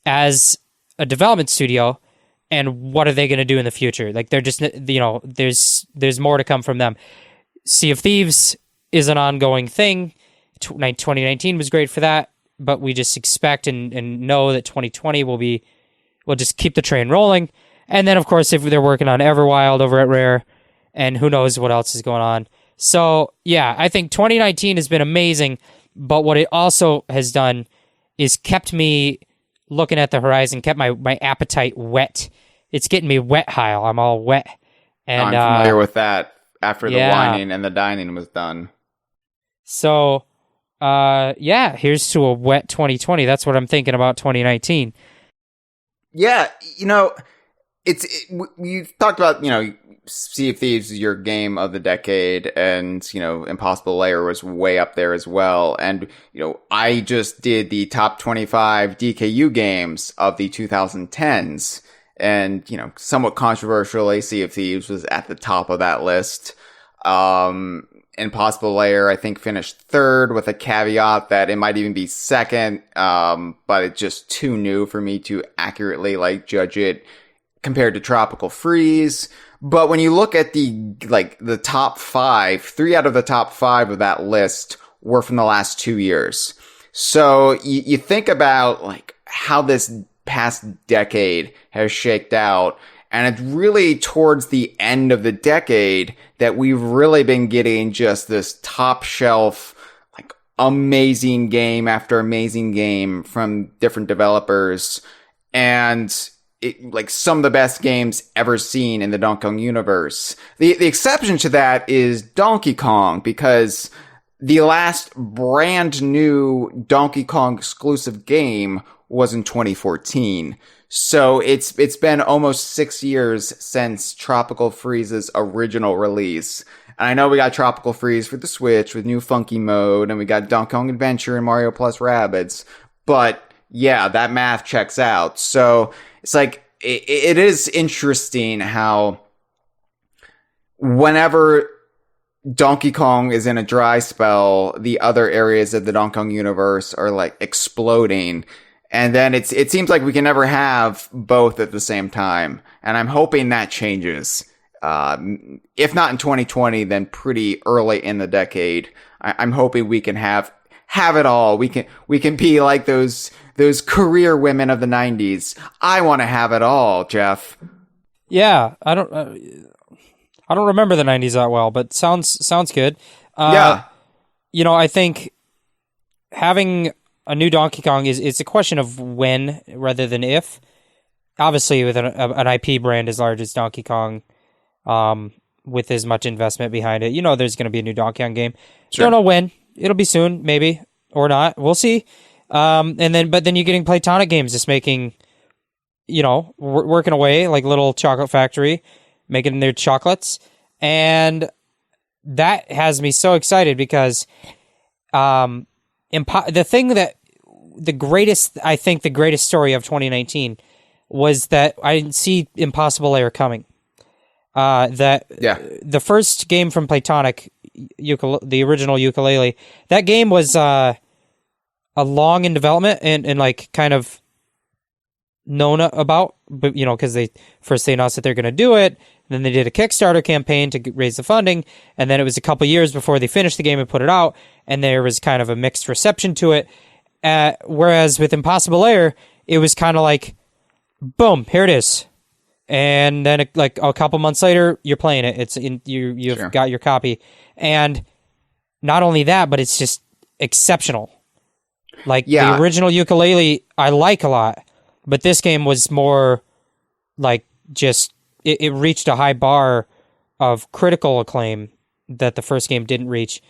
as a development studio, and what are they going to do in the future? They're just, there's more to come from them. Sea of Thieves is an ongoing thing. 2019 was great for that, but we just expect and know that 2020 we'll just keep the train rolling. And then, of course, if they're working on Everwild over at Rare, and who knows what else is going on. So, yeah, I think 2019 has been amazing, but what it also has done is kept me looking at the horizon, kept my appetite wet. It's getting me wet, Hyle. I'm all wet. And I'm familiar with that after the yeah. whining and the dining was done. So, here's to a wet 2020. That's what I'm thinking about 2019. Yeah, you talked about, Sea of Thieves is your game of the decade, and, Impossible Lair was way up there as well. And, I just did the top 25 DKU games of the 2010s. And, somewhat controversially, Sea of Thieves was at the top of that list. Impossible Lair, I think, finished third with a caveat that it might even be second, but it's just too new for me to accurately, judge it compared to Tropical Freeze. But when you look at the top 5, 3 out of the top 5 of that list were from the last 2 years. So you think about, how this past decade has shaked out, and it's really towards the end of the decade that we've really been getting just this top shelf, amazing game after amazing game from different developers. And some of the best games ever seen in the Donkey Kong universe. The exception to that is Donkey Kong, because the last brand new Donkey Kong exclusive game was in 2014. So it's been almost 6 years since Tropical Freeze's original release. And I know we got Tropical Freeze for the Switch with new funky mode, and we got Donkey Kong Adventure and Mario Plus Rabbids. But yeah, that math checks out. So it's it is interesting how whenever Donkey Kong is in a dry spell, the other areas of the Donkey Kong universe are exploding. And then it seems like we can never have both at the same time. And I'm hoping that changes. If not in 2020, then pretty early in the decade. I'm hoping we can have it all. We can be like those career women of the 90s. I want to have it all, Jeff. Yeah, I don't remember the 90s that well, but sounds good. Yeah. I think having a new Donkey Kong it's a question of when rather than if. Obviously, with an IP brand as large as Donkey Kong, with as much investment behind it, there's going to be a new Donkey Kong game. Sure. Don't know when. It'll be soon, maybe, or not. We'll see. But then you're getting Playtonic games just making, working away like little chocolate factory, making their chocolates. And that has me so excited because, the greatest story of 2019 was that I didn't see Impossible Lair coming. The first game from Playtonic, the original Yooka-Laylee, that game was a long in development and kind of known about, but because they announced that they're going to do it, and then they did a Kickstarter campaign to raise the funding, and then it was a couple years before they finished the game and put it out, and there was kind of a mixed reception to it. Whereas with Impossible Lair, it was kind of boom, here it is. And then a couple months later, you're playing it. It's you've sure. got your copy. And not only that, but it's just exceptional. The original Yooka-Laylee, I like a lot, but this game was more it reached a high bar of critical acclaim that the first game didn't reach,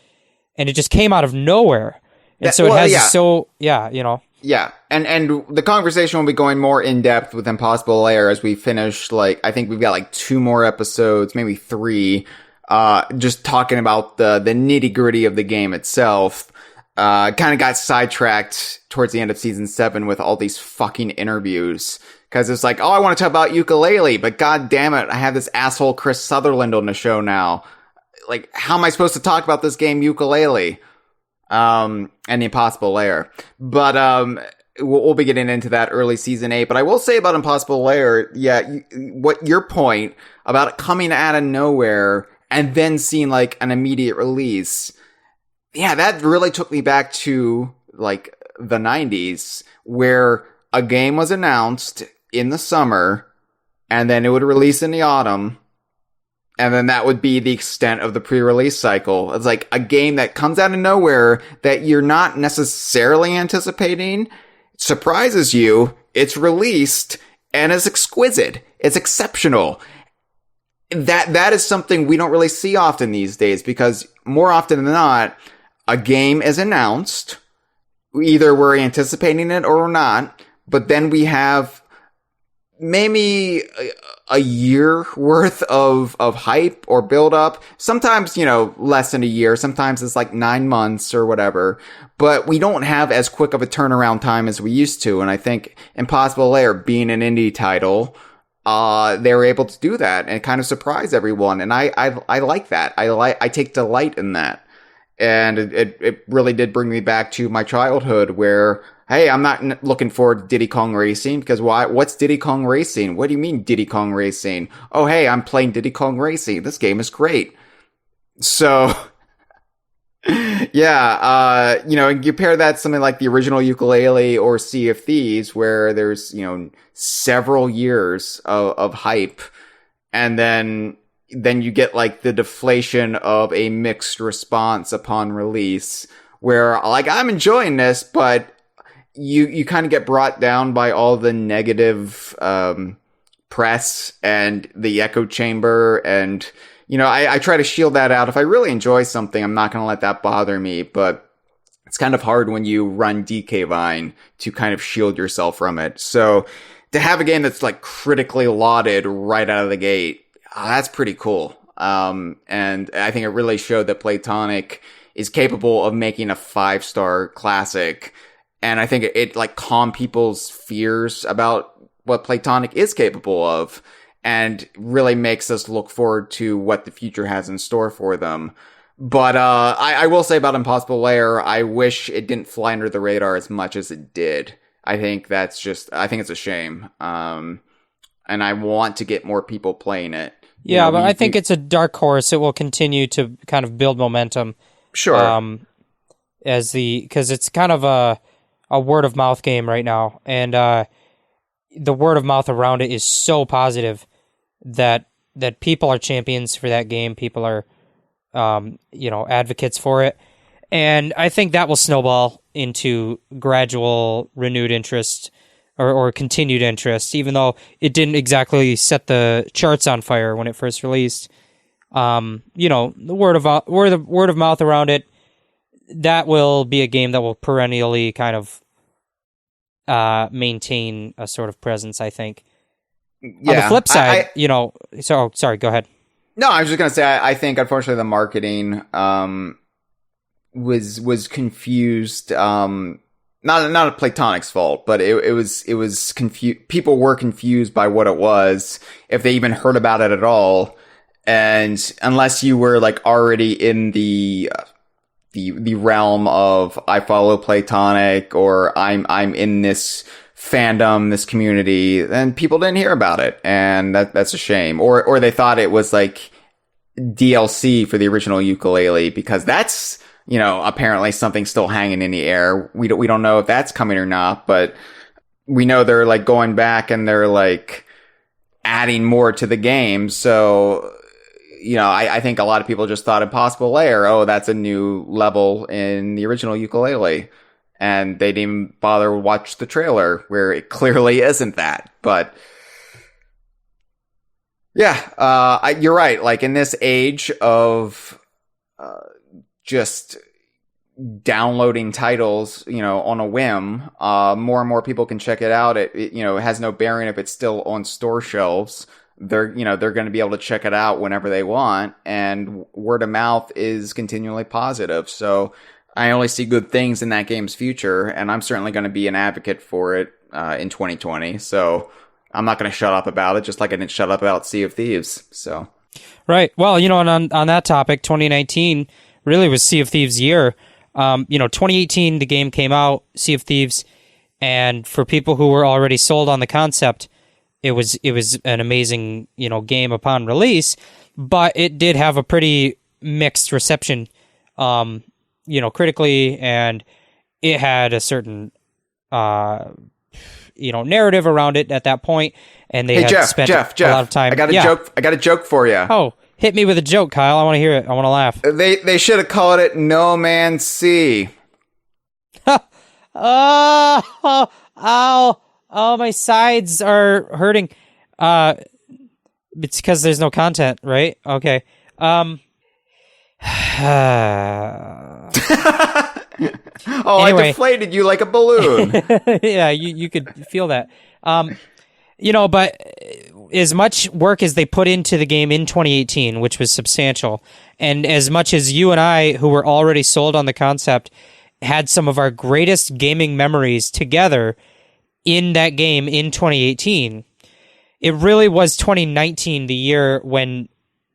and it just came out of nowhere. And Yeah, and the conversation will be going more in depth with Impossible Lair as we finish. I think we've got 2 more episodes, maybe 3, just talking about the nitty gritty of the game itself. Kind of got sidetracked towards the end of season 7 with all these fucking interviews. Cause it's I want to talk about Yooka-Laylee, but god damn it, I have this asshole Chris Sutherland on the show now. How am I supposed to talk about this game Yooka-Laylee? And the Impossible Lair. But, we'll be getting into that early season 8. But I will say about Impossible Lair, what your point about it coming out of nowhere and then seeing an immediate release. Yeah, that really took me back to the 90s where a game was announced in the summer and then it would release in the autumn. And then that would be the extent of the pre-release cycle. It's like a game that comes out of nowhere that you're not necessarily anticipating, surprises you, it's released, and is exquisite. It's exceptional. That is something we don't really see often these days, because more often than not, a game is announced, either we're anticipating it or we're not, but then we have maybe a year worth of hype or build up. Sometimes, less than a year. Sometimes it's like 9 months or whatever, but we don't have as quick of a turnaround time as we used to. And I think Impossible Lair being an indie title, they were able to do that and kind of surprise everyone. And I like that. I take delight in that. And it really did bring me back to my childhood where, hey, I'm not looking forward to Diddy Kong Racing, because why? What's Diddy Kong Racing? What do you mean Diddy Kong Racing? Oh, hey, I'm playing Diddy Kong Racing. This game is great. So, yeah, you pair that to something like the original Yooka-Laylee or Sea of Thieves, where there's, several years of hype, and then you get like the deflation of a mixed response upon release, where like I'm enjoying this, but you kind of get brought down by all the negative press and the echo chamber, and I try to shield that out. If I really enjoy something, I'm not going to let that bother me, but it's kind of hard when you run DK Vine to kind of shield yourself from it. So to have a game that's like critically lauded right out of the gate, that's pretty cool. And I think it really showed that Playtonic is capable of making a 5-star classic. And I think it like calmed people's fears about what Playtonic is capable of, and really makes us look forward to what the future has in store for them. But I will say about Impossible Lair, I wish it didn't fly under the radar as much as it did. I think it's a shame. And I want to get more people playing it. Yeah, but I think it's a dark horse. It will continue to kind of build momentum. Sure. Because it's kind of a word of mouth game right now, and the word of mouth around it is so positive that people are champions for that game. People are, advocates for it, and I think that will snowball into gradual renewed interest or continued interest, even though it didn't exactly set the charts on fire when it first released. The word of mouth around it, that will be a game that will perennially kind of maintain a sort of presence, I think. Yeah. On the flip side, sorry, go ahead. No, I was just going to say, I think, unfortunately, the marketing was confused. Not Playtonic's fault, but it was confused. People were confused by what it was, if they even heard about it at all. And unless you were like already in the realm of I follow Playtonic, or I'm in this fandom, this community, then people didn't hear about it, and that's a shame. Or they thought it was like DLC for the original Yooka-Laylee, because that's apparently something still hanging in the air. We don't know if that's coming or not, but we know they're like going back and they're like adding more to the game. So I think a lot of people just thought Impossible Lair, oh, that's a new level in the original Yooka-Laylee. And they didn't even bother to watch the trailer, where it clearly isn't that. But yeah, you're right. Like in this age of just downloading titles, on a whim, more and more people can check it out. It has no bearing if it's still on store shelves. They're going to be able to check it out whenever they want, and word of mouth is continually positive. So I only see good things in that game's future, and I'm certainly going to be an advocate for it in 2020. So I'm not going to shut up about it, just like I didn't shut up about Sea of Thieves. So right. Well, and on that topic, 2019 really was Sea of Thieves' year. 2018 the game came out, Sea of Thieves, and for people who were already sold on the concept, it was an amazing, game upon release, but it did have a pretty mixed reception, critically, and it had a certain, narrative around it at that point, and they had spent a lot of time. I got a joke for you. Oh, Hit me with a joke, Kyle. I want to hear it. I want to laugh. They should have called it No Man's Sea. Oh, my sides are hurting. It's because there's no content, right? Okay. Anyway. I deflated you like a balloon. Yeah, you could feel that. But as much work as they put into the game in 2018, which was substantial, and as much as you and I, who were already sold on the concept, had some of our greatest gaming memories together in that game in 2018, it really was 2019, the year when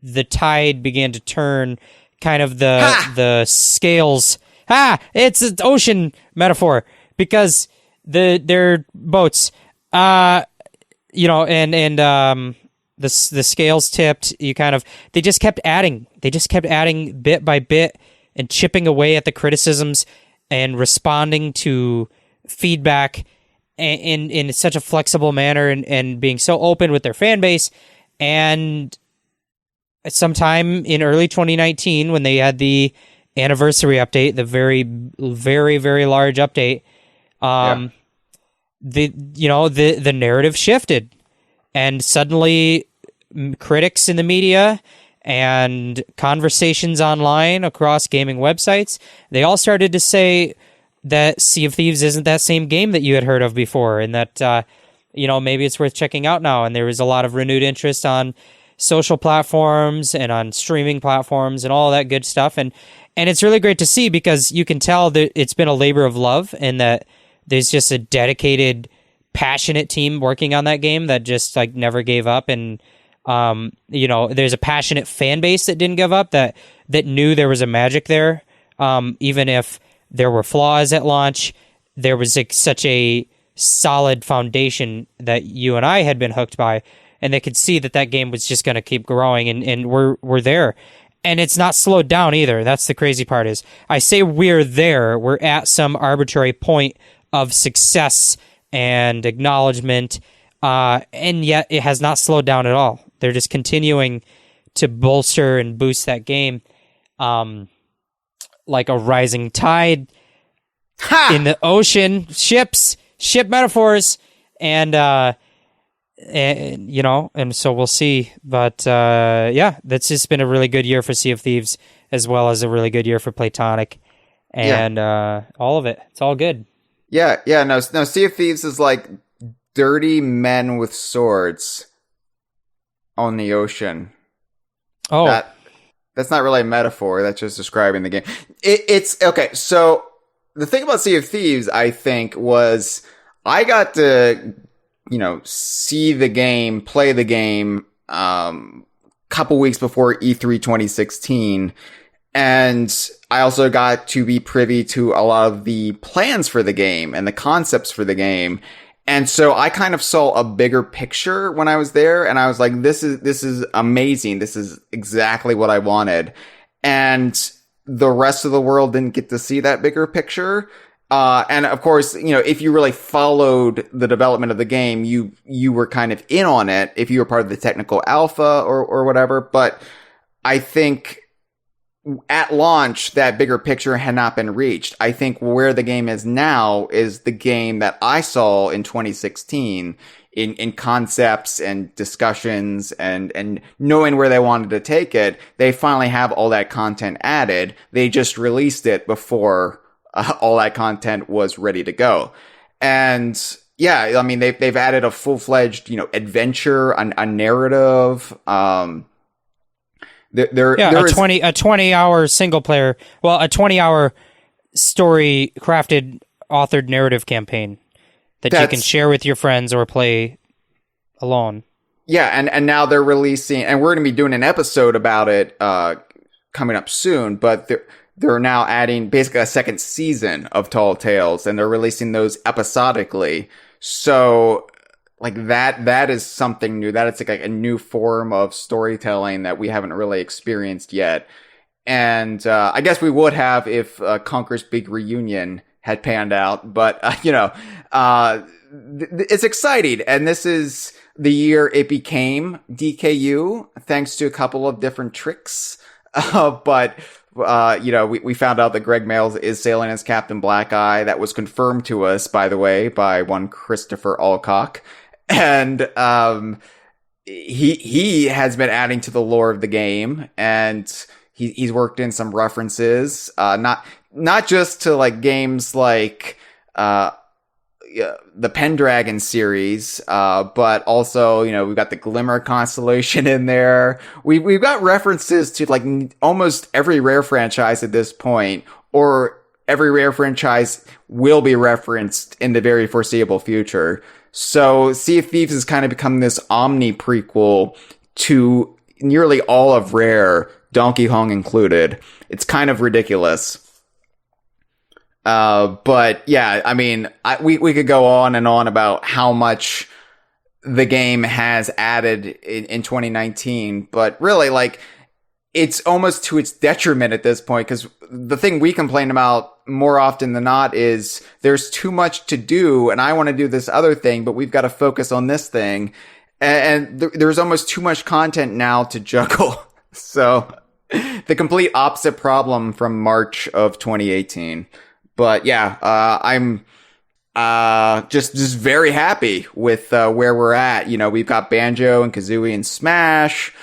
the tide began to turn, kind of the scales. It's an ocean metaphor, because their boats, the scales tipped. They just kept adding bit by bit and chipping away at the criticisms and responding to feedback in such a flexible manner and being so open with their fan base. And sometime in early 2019, when they had the anniversary update, the very, very, very large update, the narrative shifted, and suddenly critics in the media and conversations online across gaming websites, they all started to say that Sea of Thieves isn't that same game that you had heard of before, and that maybe it's worth checking out now. And there was a lot of renewed interest on social platforms and on streaming platforms and all that good stuff. And it's really great to see, because you can tell that it's been a labor of love, and that there's just a dedicated, passionate team working on that game that just never gave up. And there's a passionate fan base that didn't give up, that knew there was a magic there, even if there were flaws at launch. There was such a solid foundation that you and I had been hooked by, and they could see that game was just going to keep growing, and we're there. And it's not slowed down either. That's the crazy part. Is I say we're there, we're at some arbitrary point of success and acknowledgement, and yet it has not slowed down at all. They're just continuing to bolster and boost that game, like a rising tide in the ocean. Ship metaphors, and so we'll see. But that's just been a really good year for Sea of Thieves, as well as a really good year for Playtonic, and all of it. It's all good. No, Sea of Thieves is like dirty men with swords on the ocean. Oh, that's not really a metaphor. That's just describing the game. It's okay. So the thing about Sea of Thieves, I think, was I got to, see the game, play the game, couple weeks before E3 2016. And I also got to be privy to a lot of the plans for the game and the concepts for the game. And so I kind of saw a bigger picture when I was there, and I was like, this is amazing. This is exactly what I wanted. And the rest of the world didn't get to see that bigger picture. And of course, if you really followed the development of the game, you were kind of in on it if you were part of the technical alpha or whatever. But I think at launch, that bigger picture had not been reached. I think where the game is now is the game that I saw in 2016 in concepts and discussions and knowing where they wanted to take it. They finally have all that content added. They just released it before all that content was ready to go. And yeah, I mean, they've added a full-fledged, adventure, a narrative, There is 20-hour single player, a 20-hour story crafted, authored narrative campaign that you can share with your friends or play alone. Yeah, and now they're releasing, and we're going to be doing an episode about it coming up soon, but they're now adding basically a second season of Tall Tales, and they're releasing those episodically. So like that is something new. That is like a new form of storytelling that we haven't really experienced yet. And I guess we would have if Conker's Big Reunion had panned out. But it's exciting. And this is the year it became DKU, thanks to a couple of different tricks. But we found out that Greg Mayles is sailing as Captain Black Eye. That was confirmed to us, by the way, by one Christopher Alcock. And he has been adding to the lore of the game, and he's worked in some references, not just to like games like the Pendragon series, but also, we've got the Glimmer constellation in there. We've got references to like almost every Rare franchise at this point, or every Rare franchise will be referenced in the very foreseeable future. So Sea of Thieves has kind of become this omni prequel to nearly all of Rare, Donkey Kong included. It's kind of ridiculous. But yeah, I mean, we could go on and on about how much the game has added in 2019, but really, like, it's almost to its detriment at this point, because the thing we complain about more often than not is there's too much to do, and I want to do this other thing, but we've got to focus on this thing, and there's almost too much content now to juggle. So, the complete opposite problem from March of 2018. But yeah, I'm just very happy with where we're at. We've got Banjo and Kazooie and Smash,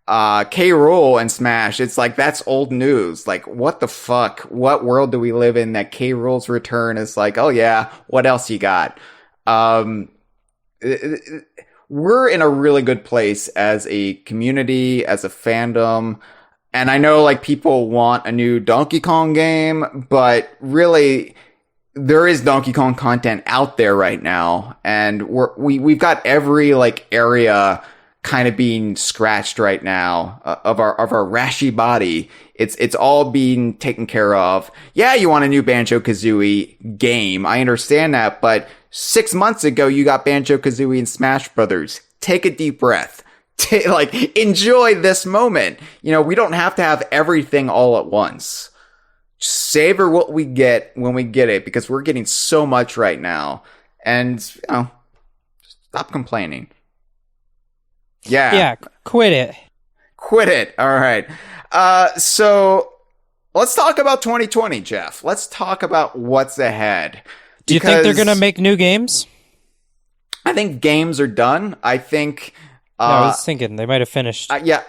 K. Rool and Smash. It's like, that's old news. Like, what the fuck? What world do we live in that K. Rool's return is like, oh yeah, what else you got? We're in a really good place as a community, as a fandom. And I know, like, people want a new Donkey Kong game, but really, there is Donkey Kong content out there right now, and we've got every, like, area kind of being scratched right now of our rashy body. It's all being taken care of. Yeah, you want a new Banjo-Kazooie game. I understand that, but 6 months ago, you got Banjo-Kazooie and Smash Brothers. Take a deep breath. Enjoy this moment. We don't have to have everything all at once. Just savor what we get when we get it, because we're getting so much right now. And, stop complaining. Yeah, quit it. Quit it. All right. So let's talk about 2020, Jeff. Let's talk about what's ahead. Do you think they're going to make new games? I think games are done. I think... I was thinking they might have finished. Yeah,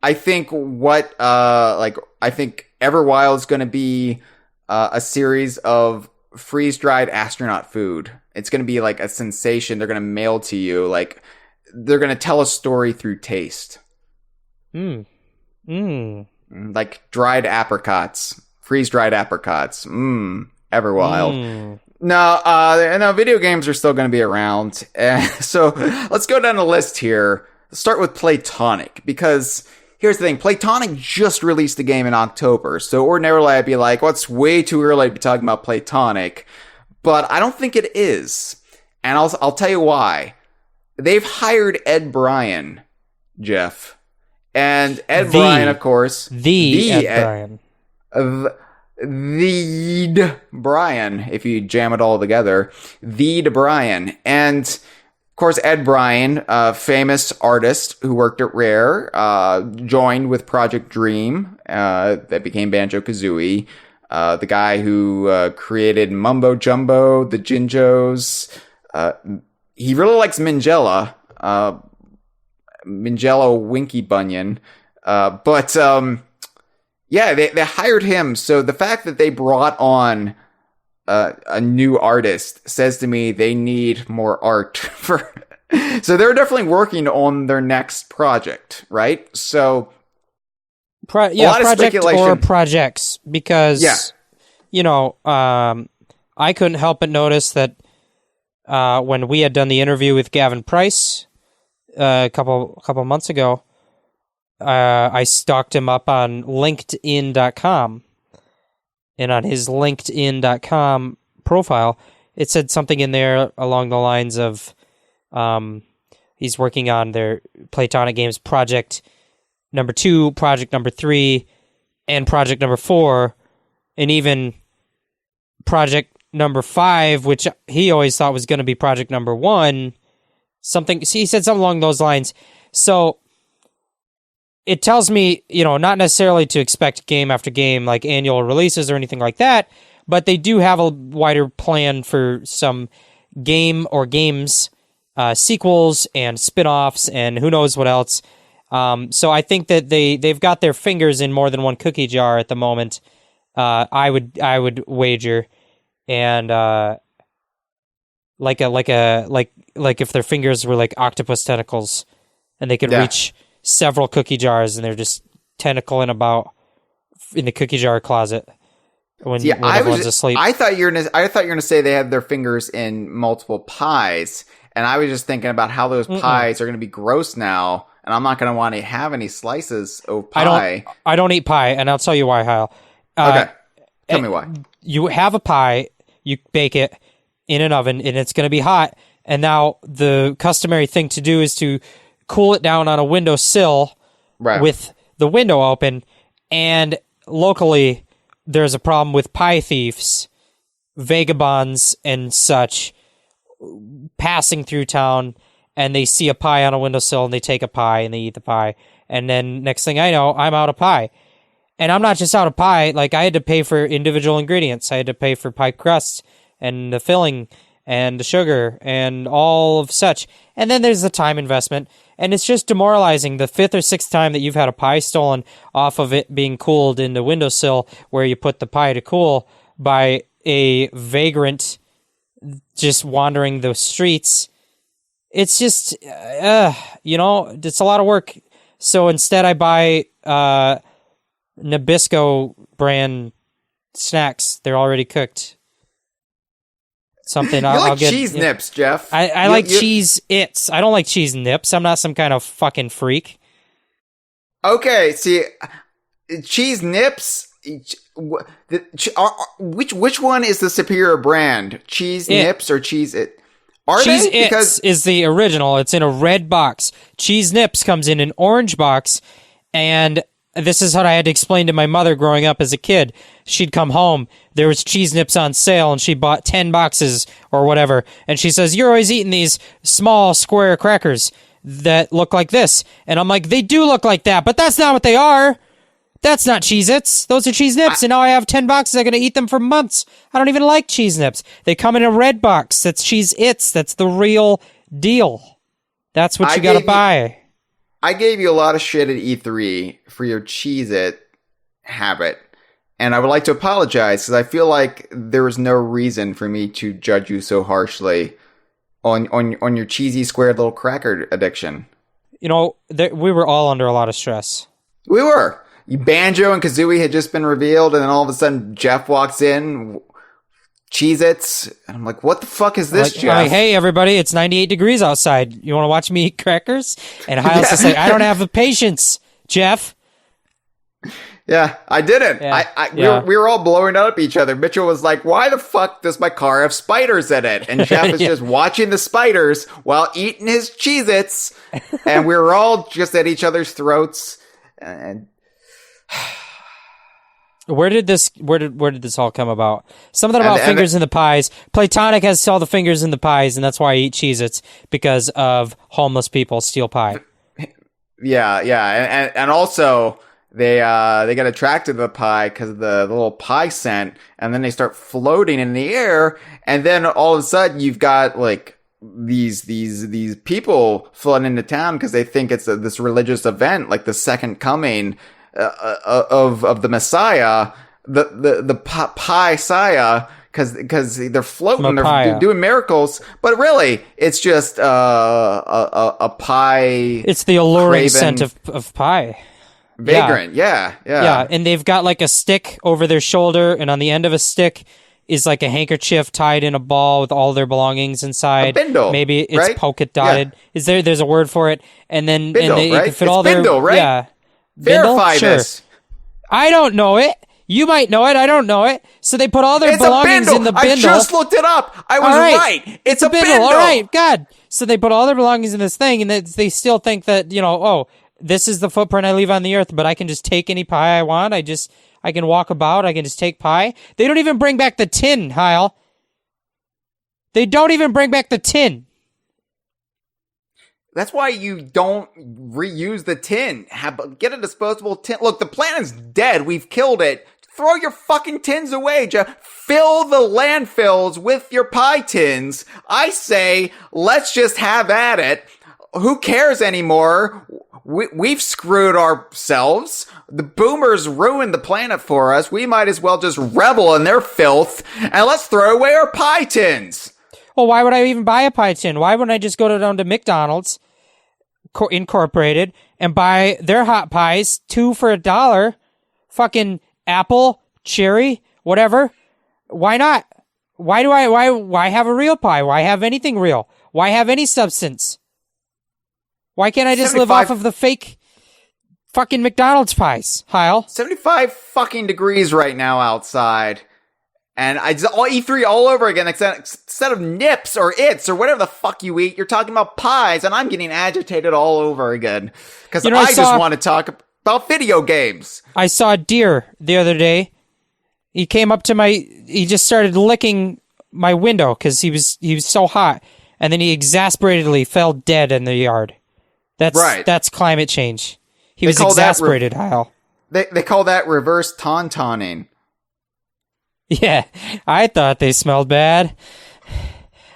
I think I think Everwild is going to be a series of freeze-dried astronaut food. It's going to be like a sensation they're going to mail to you. Like, they're going to tell a story through taste. Like dried apricots, freeze-dried apricots. Everwild. No, video games are still going to be around. So let's go down the list here. Let's start with Playtonic, because here's the thing. Playtonic just released the game in October. So ordinarily I'd be like, well, it's way too early to be talking about Playtonic. But I don't think it is. And I'll tell you why. They've hired Ed Bryan, Jeff. And Ed Bryan, of course. The Ed Bryan. The Bryan, if you jam it all together. The Bryan. And, of course, Ed Bryan, a famous artist who worked at Rare, joined with Project Dream, that became Banjo-Kazooie. The guy who created Mumbo Jumbo, the Jinjos. He really likes Minjella. Minjella Winky Bunyan. Yeah, they hired him. So the fact that they brought on a new artist says to me they need more art. So they're definitely working on their next project, right? So a lot of speculation. Or projects, because I couldn't help but notice that when we had done the interview with Gavin Price a couple months ago, I stalked him up on LinkedIn.com, and on his LinkedIn.com profile, it said something in there along the lines of he's working on their Playtonic Games project number 2, project number 3, and project number 4, and even project number 5, which he always thought was going to be project number 1. something. See, he said something along those lines. So it tells me, not necessarily to expect game after game, like annual releases or anything like that, but they do have a wider plan for some games, sequels and spin-offs and who knows what else. So I think that they've got their fingers in more than one cookie jar at the moment. I would wager, and like if their fingers were like octopus tentacles, and they could reach several cookie jars, and they're just tentacling about in the cookie jar closet when everyone's asleep. I thought you were gonna say they had their fingers in multiple pies, and I was just thinking about how those pies are gonna be gross now, and I'm not gonna want to have any slices of pie. I don't eat pie, and I'll tell you why, Hyle. Okay, tell me why. You have a pie, you bake it in an oven, and it's gonna be hot. And now the customary thing to do is to cool it down on a windowsill with the window open. And locally, there's a problem with pie thieves, vagabonds, and such passing through town, and they see a pie on a windowsill, and they take a pie, and they eat the pie. And then next thing I know, I'm out of pie. And I'm not just out of pie. Like, I had to pay for individual ingredients. I had to pay for pie crust and the filling and the sugar and all of such. And then there's the time investment. And it's just demoralizing the fifth or sixth time that you've had a pie stolen off of it being cooled in the windowsill where you put the pie to cool by a vagrant just wandering the streets. It's just, it's a lot of work. So instead I buy Nabisco brand snacks. They're already cooked. Something I'll like get. Cheese nips, Jeff. I like cheese its. I don't like cheese nips. I'm not some kind of fucking freak. Okay, see, cheese nips. Which one is the superior brand? Cheese nips or cheese it? Cheese Its is the original. It's in a red box. Cheese Nips comes in an orange box, and this is what I had to explain to my mother growing up as a kid. She'd come home, there was Cheese Nips on sale, and she bought 10 boxes or whatever, and she says, "You're always eating these small square crackers that look like this." And I'm like, "They do look like that, but that's not what they are. That's not Cheez-Its. Those are Cheese Nips, and now I have 10 boxes. I'm going to eat them for months. I don't even like Cheese Nips. They come in a red box. That's Cheez-Its. That's the real deal. That's what you got to buy." I gave you a lot of shit at E3 for your Cheez-It habit, and I would like to apologize because I feel like there was no reason for me to judge you so harshly on your cheesy squared little cracker addiction. We were all under a lot of stress. We were. Banjo and Kazooie had just been revealed, and then all of a sudden Jeff walks in, Cheez-Its, and I'm like, what the fuck is this, Jeff? Like, hey, everybody, it's 98 degrees outside. You want to watch me eat crackers? And Hyle's just like, I don't have the patience, Jeff. Yeah, I didn't. Yeah. We were all blowing up each other. Mitchell was like, why the fuck does my car have spiders in it? And Jeff is just watching the spiders while eating his Cheez-Its, and we were all just at each other's throats. And Where did this all come about? Something about fingers in the pies. Playtonic has all the fingers in the pies, and that's why I eat Cheez-Its, because of homeless people steal pie. Yeah, and also they get attracted to the pie because of the little pie scent, and then they start floating in the air, and then all of a sudden you've got like these people flooding into town because they think it's this religious event, like the second coming of the Messiah, the pie Saya, because they're floating, they're doing miracles, but really it's just a pie. It's the alluring scent of pie. Vagrant, yeah. And they've got like a stick over their shoulder, and on the end of a stick is like a handkerchief tied in a ball with all their belongings inside. A bindle, maybe it's right? polka dotted. Yeah. There's a word for it, and then bindle, they right? can fit it's all their bindle, right? Yeah. Verify Bindle? this. Sure. I don't know it. You might know it. I don't know it. So they put all their belongings in the bindle. I just looked it up. I was right. It's a bindle. All right, God. So they put all their belongings in this thing, and they still think that, this is the footprint I leave on the earth, but I can just take any pie I want. I can walk about. I can just take pie. They don't even bring back the tin, Hyle. They don't even bring back the tin. That's why you don't reuse the tin. Get a disposable tin. Look, the planet's dead. We've killed it. Throw your fucking tins away, Jeff. Fill the landfills with your pie tins. I say, let's just have at it. Who cares anymore? We've screwed ourselves. The boomers ruined the planet for us. We might as well just revel in their filth, and let's throw away our pie tins. Well, why would I even buy a pie tin? Why wouldn't I just go down to McDonald's Incorporated and buy their hot pies, 2 for $1, fucking apple, cherry, whatever? Why not? Why have a real pie? Why have anything real? Why have any substance? Why can't I just live off of the fake fucking McDonald's pies, Hyle? 75 fucking degrees right now outside. And I just E3 all over again, instead of nips or its or whatever the fuck you eat, you're talking about pies, and I'm getting agitated all over again. Because I just want to talk about video games. I saw a deer the other day. He came up to he just started licking my window because he was so hot. And then he exasperatedly fell dead in the yard. That's climate change. He was exasperated, Hyle. They call that reverse tauntaunting. Yeah, I thought they smelled bad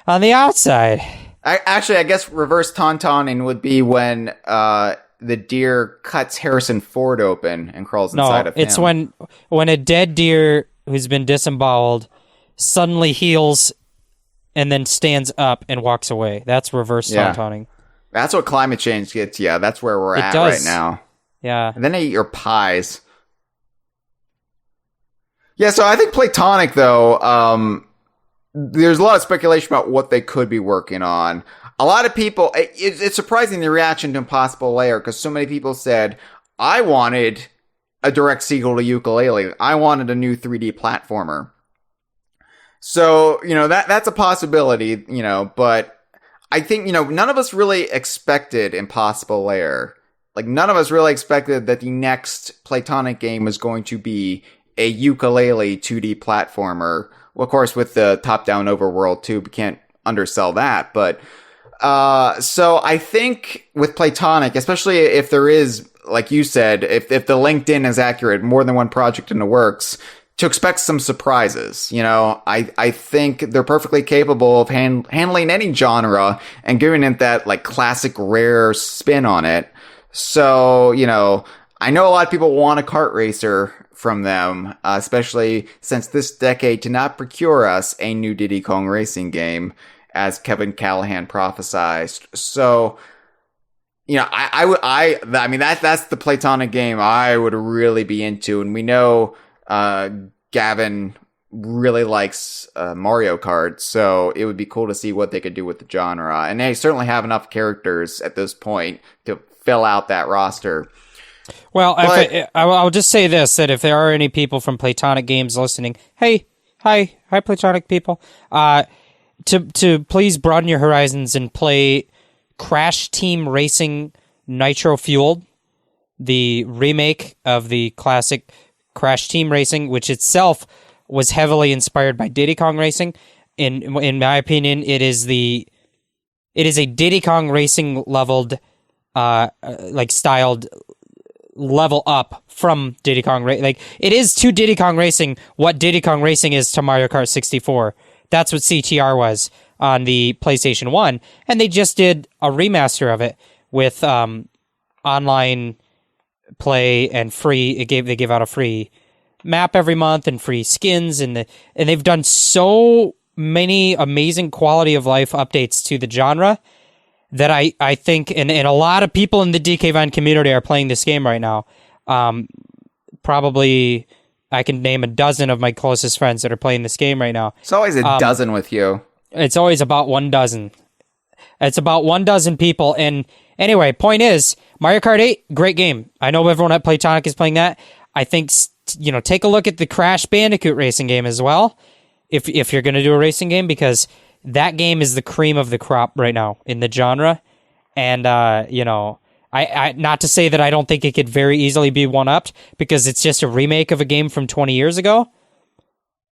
on the outside. I guess reverse tauntaunting would be when the deer cuts Harrison Ford open and crawls inside of him. It's when a dead deer who's been disemboweled suddenly heals and then stands up and walks away. That's reverse tauntaunting. That's what climate change gets you. That's where we're at right now. Yeah. And then they eat your pies. Yeah, so I think Playtonic, though, there's a lot of speculation about what they could be working on. A lot of people, it's surprising the reaction to Impossible Lair, because so many people said, I wanted a direct sequel to Yooka-Laylee. I wanted a new 3D platformer. So, that's a possibility, but I think, none of us really expected Impossible Lair. Like, none of us really expected that the next Playtonic game was going to be a Yooka-Laylee 2D platformer. Well, of course, with the top-down overworld, too, we can't undersell that. But, so I think with Playtonic, especially if there is, like you said, if the LinkedIn is accurate, more than one project in the works, to expect some surprises. I think they're perfectly capable of handling any genre and giving it that, like, classic rare spin on it. So, I know a lot of people want a kart racer from them, especially since this decade did not procure us a new Diddy Kong racing game, as Kevin Callahan prophesied. So, I mean, that's the Playtonic game I would really be into. And we know, Gavin really likes Mario Kart, so it would be cool to see what they could do with the genre. And they certainly have enough characters at this point to fill out that roster. Well, I'll just say this, that if there are any people from Playtonic Games listening, hi Playtonic people, to please broaden your horizons and play Crash Team Racing Nitro Fueled, the remake of the classic Crash Team Racing, which itself was heavily inspired by Diddy Kong Racing. In my opinion, it is a Diddy Kong Racing leveled, styled level up from Diddy Kong Racing. Like, it is to Diddy Kong Racing what Diddy Kong Racing is to Mario Kart 64. That's what CTR was on the PlayStation 1. And they just did a remaster of it with online play and free. They gave out a free map every month and free skins, and they've done so many amazing quality of life updates to the genre that I think, and a lot of people in the DK Vine community are playing this game right now. Probably I can name a dozen of my closest friends that are playing this game right now. It's always a dozen with you. It's always about 1 dozen. It's about 1 dozen people. And anyway, point is, Mario Kart 8, great game. I know everyone at Playtonic is playing that. I think, take a look at the Crash Bandicoot racing game as well, if you're going to do a racing game, because that game is the cream of the crop right now in the genre. And, I not to say that I don't think it could very easily be one-upped, because it's just a remake of a game from 20 years ago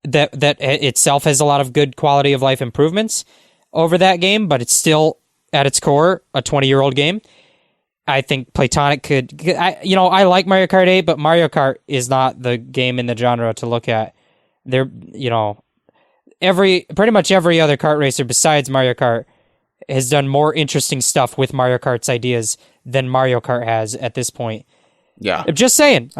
that itself has a lot of good quality of life improvements over that game, but it's still at its core a 20-year-old game. I think Playtonic I like Mario Kart 8, but Mario Kart is not the game in the genre to look at. Pretty much every other kart racer besides Mario Kart has done more interesting stuff with Mario Kart's ideas than Mario Kart has at this point. Yeah. I'm just saying.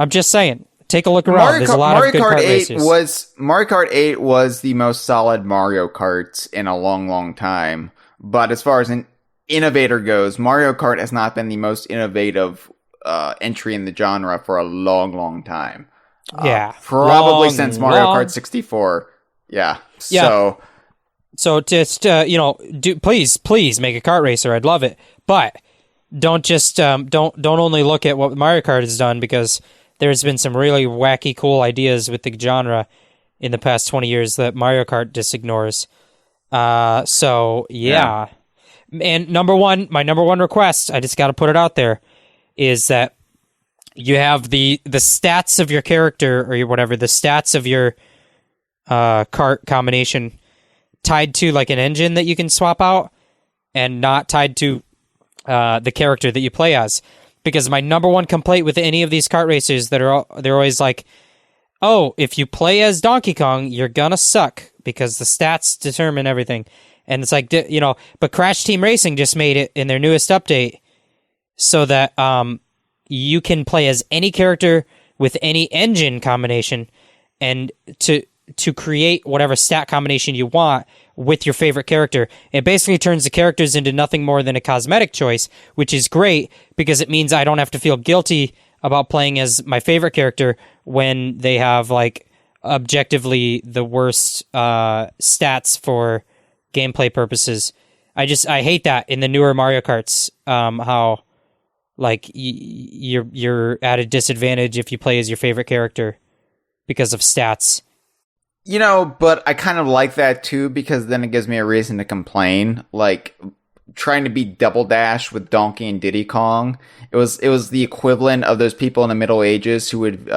Take a look around. There's a lot of good kart racers. Mario Kart 8 was the most solid Mario Kart in a long, long time. But as far as an innovator goes, Mario Kart has not been the most innovative entry in the genre for a long, long time. Yeah. Probably since Mario Kart 64. Yeah. So just please make a kart racer. I'd love it. But don't just don't only look at what Mario Kart has done, because there's been some really wacky cool ideas with the genre in the past 20 years that Mario Kart just ignores. Yeah. And my number one request, I just got to put it out there, is that you have the stats of your character or whatever, the stats of your kart combination tied to like an engine that you can swap out, and not tied to the character that you play as. Because my number one complaint with any of these kart racers, they're always like, oh, if you play as Donkey Kong, you're gonna suck because the stats determine everything. And it's like, but Crash Team Racing just made it in their newest update so that you can play as any character with any engine combination, and to create whatever stat combination you want with your favorite character. It basically turns the characters into nothing more than a cosmetic choice, which is great because it means I don't have to feel guilty about playing as my favorite character when they have like objectively the worst stats for gameplay purposes. I hate that in the newer Mario Karts, how like you're at a disadvantage if you play as your favorite character because of stats. But I kind of like that too, because then it gives me a reason to complain. Like trying to be Double Dash with Donkey and Diddy Kong, it was the equivalent of those people in the Middle Ages who would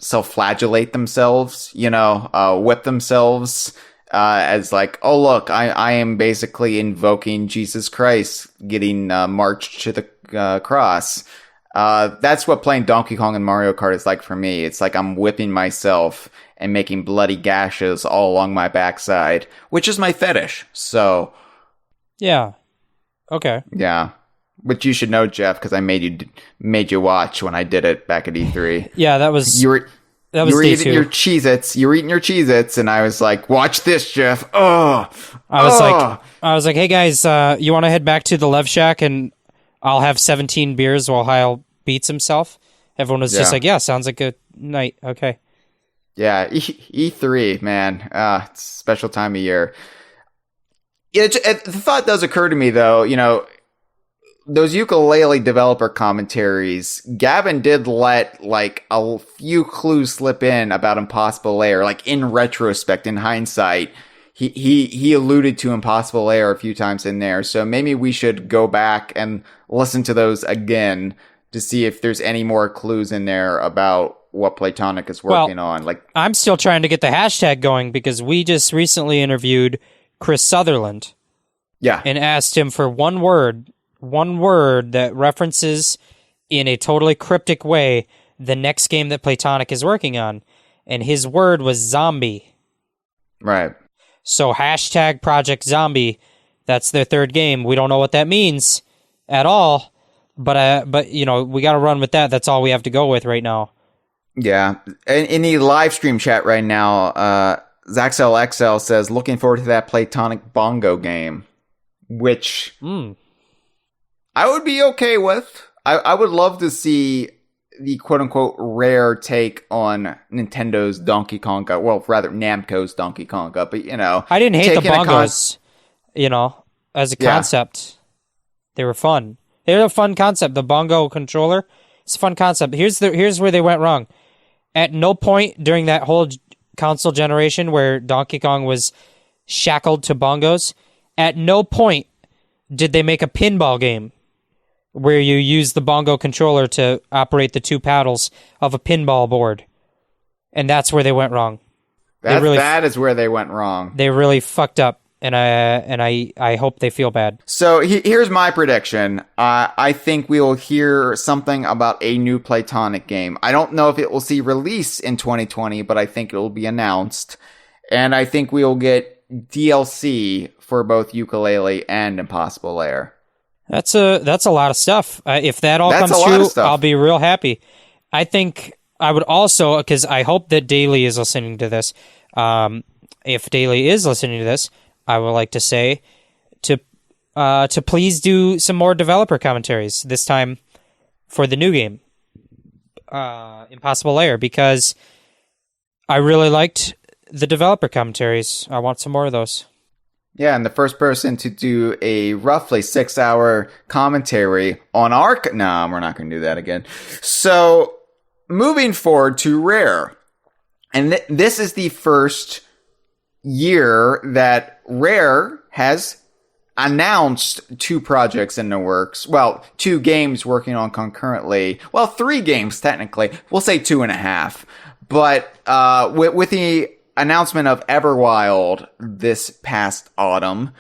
self-flagellate themselves, whip themselves. As like, oh look, I am basically invoking Jesus Christ getting marched to the cross. That's what playing Donkey Kong and Mario Kart is like for me. It's like I'm whipping myself and making bloody gashes all along my backside, which is my fetish. So, yeah, okay, yeah. Which you should know, Jeff, because I made you watch when I did it back at E3. Yeah, that was you were eating your Cheez-Its. You were eating your Cheez-Its, and I was like, watch this, Jeff. I was like, hey guys, you want to head back to the Lev Shack and I'll have 17 beers while Hyle beats himself? Everyone was just like, yeah, sounds like a night. Okay. Yeah, E3, man. It's a special time of year. The thought does occur to me, though, those Yooka-Laylee developer commentaries, Gavin did let like a few clues slip in about Impossible Lair. Like in retrospect, in hindsight, he alluded to Impossible Lair a few times in there. So maybe we should go back and listen to those again to see if there's any more clues in there about what Playtonic is working on. Like, I'm still trying to get the hashtag going because we just recently interviewed Chris Sutherland. Yeah. And asked him for one word that references in a totally cryptic way the next game that Playtonic is working on. And his word was zombie. Right. So hashtag Project Zombie, that's their third game. We don't know what that means at all, but we got to run with that. That's all we have to go with right now. Yeah. In the live stream chat right now, ZaxLXL says, looking forward to that Playtonic bongo game, which I would be okay with. I would love to see the quote-unquote rare take on Nintendo's Donkey Konga. Well, rather Namco's Donkey Konga, but, I didn't hate the bongos, as a concept. They were fun. They're a fun concept. The bongo controller, it's a fun concept. Here's where they went wrong. At no point during that whole console generation where Donkey Kong was shackled to bongos, at no point did they make a pinball game where you use the bongo controller to operate the two paddles of a pinball board. And that's where they went wrong. That is where they went wrong. They really fucked up I hope they feel bad. So here's my prediction. I think we will hear something about a new Playtonic game. I don't know if it will see release in 2020, but I think it will be announced. And I think we will get DLC for both Yooka-Laylee and Impossible Lair. That's a lot of stuff. If that all That's comes a lot of true, stuff. I'll be real happy. I think I would also, because I hope that Daly is listening to this. If Daly is listening to this, I would like to say to please do some more developer commentaries this time for the new game, Impossible Lair, because I really liked the developer commentaries. I want some more of those. Yeah, and the first person to do a roughly 6-hour commentary on our... No, we're not going to do that again. So, moving forward to Rare. And this is the first year that Rare has announced 2 projects in the works. Well, 2 games working on concurrently. Well, 3 games, technically. We'll say 2.5. But with the announcement of Everwild this past autumn,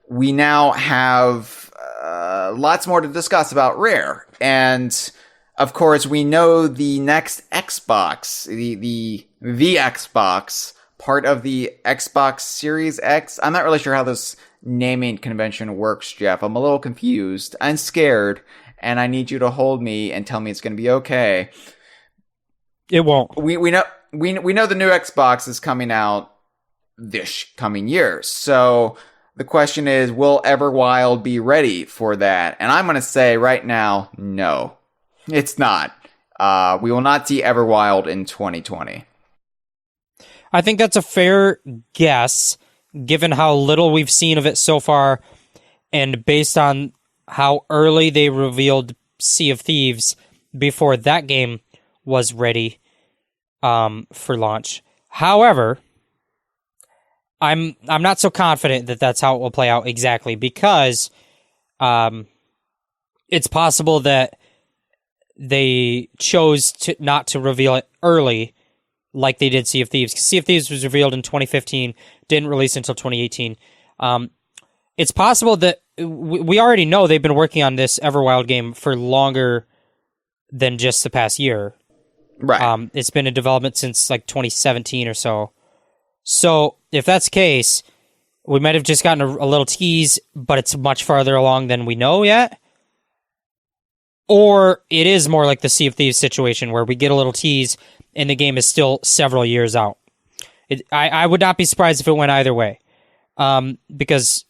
we now have lots more to discuss about Rare. And, of course, we know the next Xbox, the Xbox, part of the Xbox Series X. I'm not really sure how this naming convention works, Jeff. I'm a little confused. I'm scared, and I need you to hold me and tell me it's going to be okay. It won't. We know the new Xbox is coming out this coming year. So the question is, will Everwild be ready for that? And I'm going to say right now, no, it's not. We will not see Everwild in 2020. I think that's a fair guess, given how little we've seen of it so far, and based on how early they revealed Sea of Thieves before that game was ready for launch. However, I'm not so confident that that's how it will play out exactly, because it's possible that they chose not to reveal it early, like they did Sea of Thieves. Sea of Thieves was revealed in 2015, didn't release until 2018. It's possible that we already know they've been working on this Everwild game for longer than just the past year. Right. It's been in development since like 2017 or so. So if that's the case, we might have just gotten a little tease, but it's much farther along than we know yet. Or it is more like the Sea of Thieves situation where we get a little tease and the game is still several years out. I would not be surprised if it went either way. Because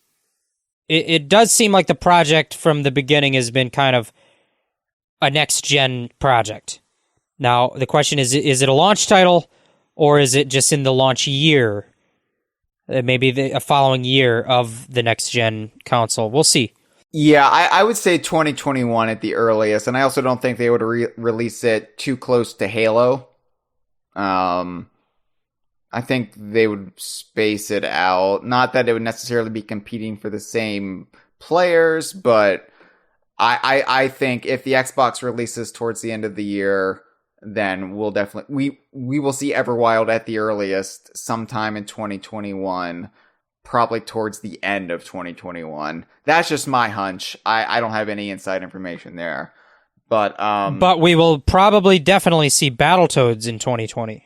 it does seem like the project from the beginning has been kind of a next-gen project. Now, the question is it a launch title, or is it just in the launch year? Maybe a following year of the next-gen console. We'll see. Yeah, I would say 2021 at the earliest, and I also don't think they would release it too close to Halo. I think they would space it out. Not that it would necessarily be competing for the same players, but I think if the Xbox releases towards the end of the year, then we'll definitely we will see Everwild at the earliest sometime in 2021, probably towards the end of 2021. That's just my hunch. I don't have any inside information there. But we will probably definitely see Battletoads in 2020.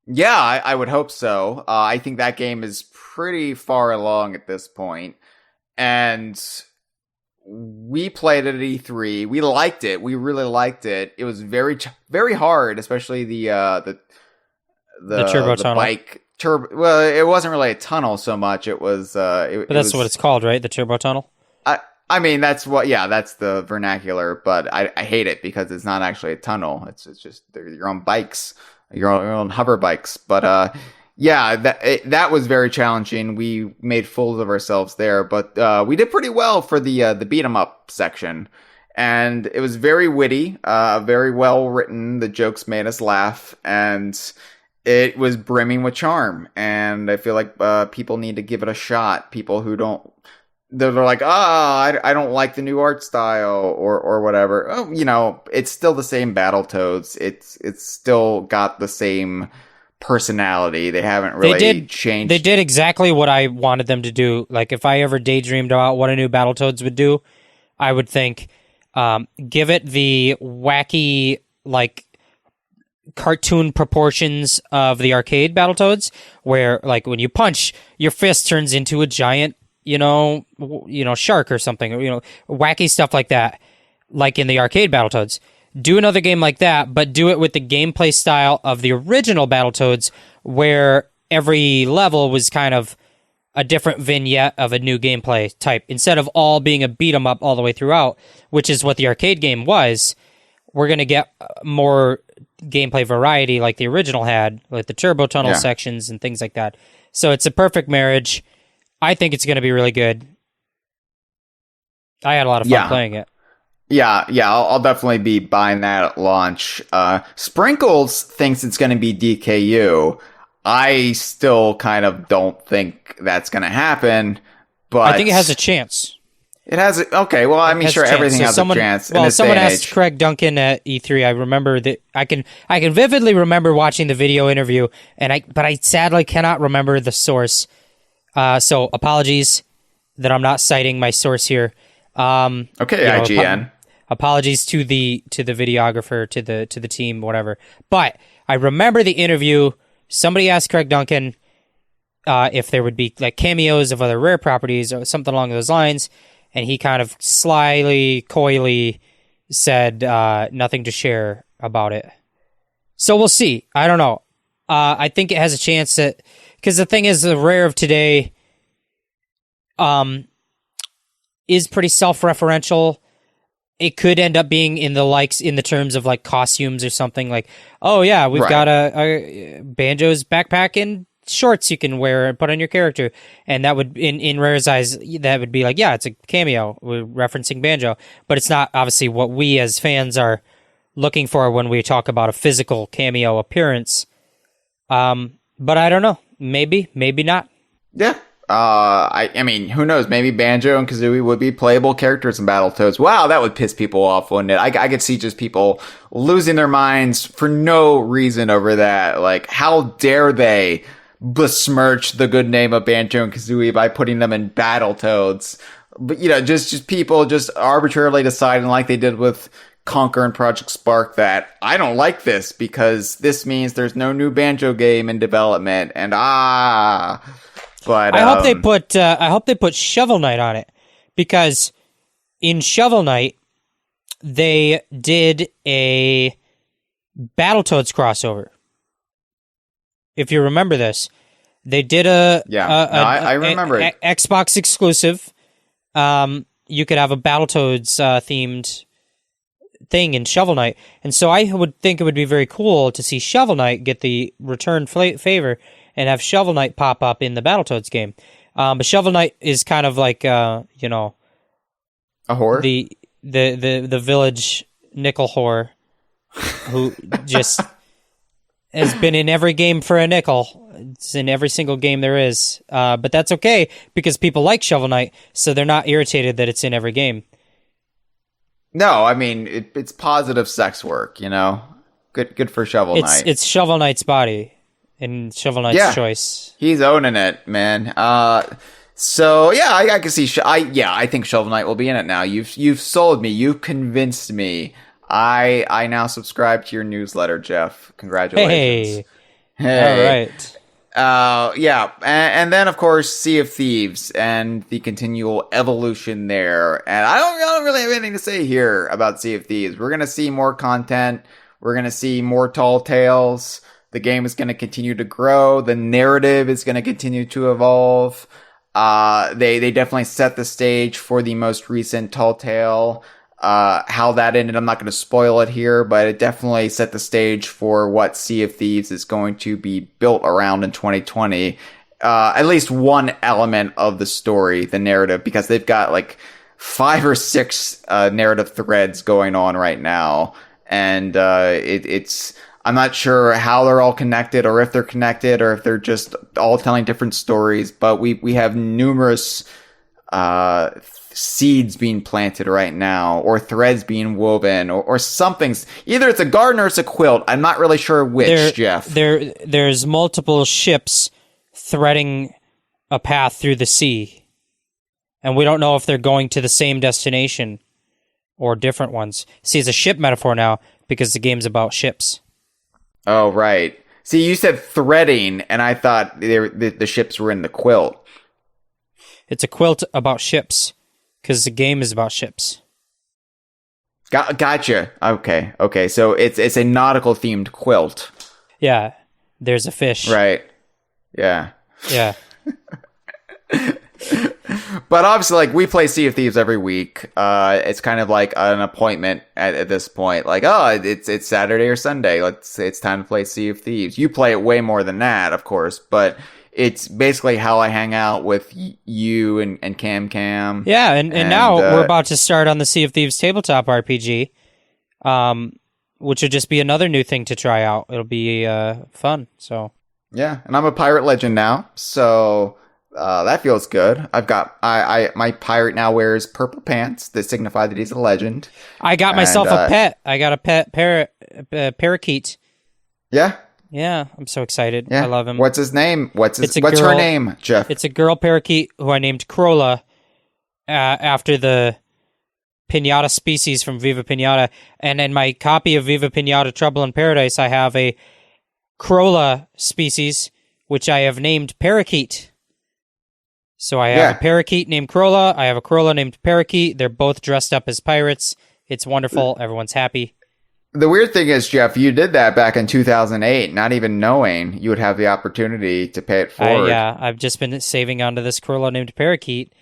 Yeah, I would hope so. I think that game is pretty far along at this point. And we played it at E3. We liked it. We really liked it. It was very, very hard, especially the turbo tunnel. Bike turbo. Well, it wasn't really a tunnel so much. It was. But that's what it's called, right? The turbo tunnel. I mean, that's the vernacular. But I hate it because it's not actually a tunnel. It's just your own bikes, your own hover bikes. But yeah, that was very challenging. We made fools of ourselves there, but we did pretty well for the beat 'em up section, and it was very witty, very well written. The jokes made us laugh, and it was brimming with charm. And I feel like people need to give it a shot. People who don't, they're like, I don't like the new art style or whatever. Oh, it's still the same Battletoads. It's still got the same personality. They haven't really changed. They did exactly what I wanted them to do. Like, if I ever daydreamed about what a new Battletoads would do, I would think, give it the wacky, like, cartoon proportions of the arcade Battletoads, where, like, when you punch, your fist turns into a giant, shark or something, wacky stuff like that, like in the arcade Battletoads. Do another game like that, but do it with the gameplay style of the original Battletoads, where every level was kind of a different vignette of a new gameplay type, instead of all being a beat 'em up all the way throughout, which is what the arcade game was. We're going to get more gameplay variety like the original had, like the turbo tunnel sections and things like that. So it's a perfect marriage. I think it's going to be really good. I had a lot of fun playing it. Yeah, I'll definitely be buying that at launch. Sprinkles thinks it's going to be DKU. I still kind of don't think that's going to happen, but I think it has a chance. It has okay. Well, I mean, sure, everything has a chance. Well, someone asked age. Craig Duncan at E3. I remember that I can vividly remember watching the video interview, but I sadly cannot remember the source. So apologies that I'm not citing my source here. IGN. Apologies to the videographer, to the team, whatever. But I remember the interview. Somebody asked Craig Duncan if there would be like cameos of other rare properties or something along those lines, and he kind of slyly, coyly said nothing to share about it. So we'll see. I don't know. I think it has a chance that, because the thing is, the rare of today is pretty self-referential. It could end up being in the terms of like costumes or something, like, oh yeah, we've got a Banjo's backpack and shorts you can wear and put on your character, and that would in Rare's eyes, that would be like, yeah, it's a cameo, we're referencing Banjo, but it's not obviously what we as fans are looking for when we talk about a physical cameo appearance. But I don't know, maybe not. Yeah. I mean, who knows? Maybe Banjo and Kazooie would be playable characters in Battletoads. Wow, that would piss people off, wouldn't it? I could see just people losing their minds for no reason over that. Like, how dare they besmirch the good name of Banjo and Kazooie by putting them in Battletoads? But, just people just arbitrarily deciding, like they did with Conquer and Project Spark, that I don't like this because this means there's no new Banjo game in development, and But I hope they put Shovel Knight on it, because in Shovel Knight they did a Battletoads crossover. If you remember this, they did I remember it. Xbox exclusive. You could have a Battletoads themed thing in Shovel Knight, and so I would think it would be very cool to see Shovel Knight get the return favor and have Shovel Knight pop up in the Battletoads game. But Shovel Knight is kind of like, a whore? The village nickel whore who just has been in every game for a nickel. It's in every single game there is. But that's okay, because people like Shovel Knight, so they're not irritated that it's in every game. No, I mean, it's positive sex work, Good for Shovel Knight. It's Shovel Knight's body. In Shovel Knight's choice, he's owning it, man. So yeah, I can see. I think Shovel Knight will be in it now. You've sold me. You've convinced me. I now subscribe to your newsletter, Jeff. Congratulations. Hey. All right. Yeah, and then of course Sea of Thieves and the continual evolution there. And I don't really have anything to say here about Sea of Thieves. We're gonna see more content. We're gonna see more tall tales. The game is going to continue to grow. The narrative is going to continue to evolve. They definitely set the stage for the most recent Tall Tale. How that ended, I'm not going to spoil it here, but it definitely set the stage for what Sea of Thieves is going to be built around in 2020. At least one element of the story, the narrative, because they've got like 5 or 6 narrative threads going on right now, and it's. I'm not sure how they're all connected, or if they're connected, or if they're just all telling different stories. But we have numerous seeds being planted right now, or threads being woven, or something's. Either it's a garden or it's a quilt. I'm not really sure which, Jeff. There's multiple ships threading a path through the sea, and we don't know if they're going to the same destination or different ones. See, it's a ship metaphor now because the game's about ships. Oh, right. See, you said threading, and I thought the ships were in the quilt. It's a quilt about ships, because the game is about ships. Gotcha. Okay. So it's a nautical themed quilt. Yeah. There's a fish. Right. Yeah. Yeah. But obviously, like, we play Sea of Thieves every week. It's kind of like an appointment at this point. Like, oh, it's Saturday or Sunday. It's time to play Sea of Thieves. You play it way more than that, of course, but it's basically how I hang out with you and Cam. Yeah, and now we're about to start on the Sea of Thieves tabletop RPG, which would just be another new thing to try out. It'll be fun. So yeah, and I'm a pirate legend now, so that feels good. I've got my pirate now wears purple pants that signify that he's a legend. I got myself a pet. I got a pet parakeet. Yeah. Yeah, I'm so excited. Yeah. I love him. What's his name? What's her name, Jeff? It's a girl parakeet who I named Crola after the Pinata species from Viva Pinata. And in my copy of Viva Pinata Trouble in Paradise, I have a Crola species, which I have named Parakeet. So I have a parakeet named Crola. I have a Crola named Parakeet. They're both dressed up as pirates. It's wonderful. Everyone's happy. The weird thing is, Jeff, you did that back in 2008, not even knowing you would have the opportunity to pay it forward. Yeah, I've just been saving onto this Crola named Parakeet,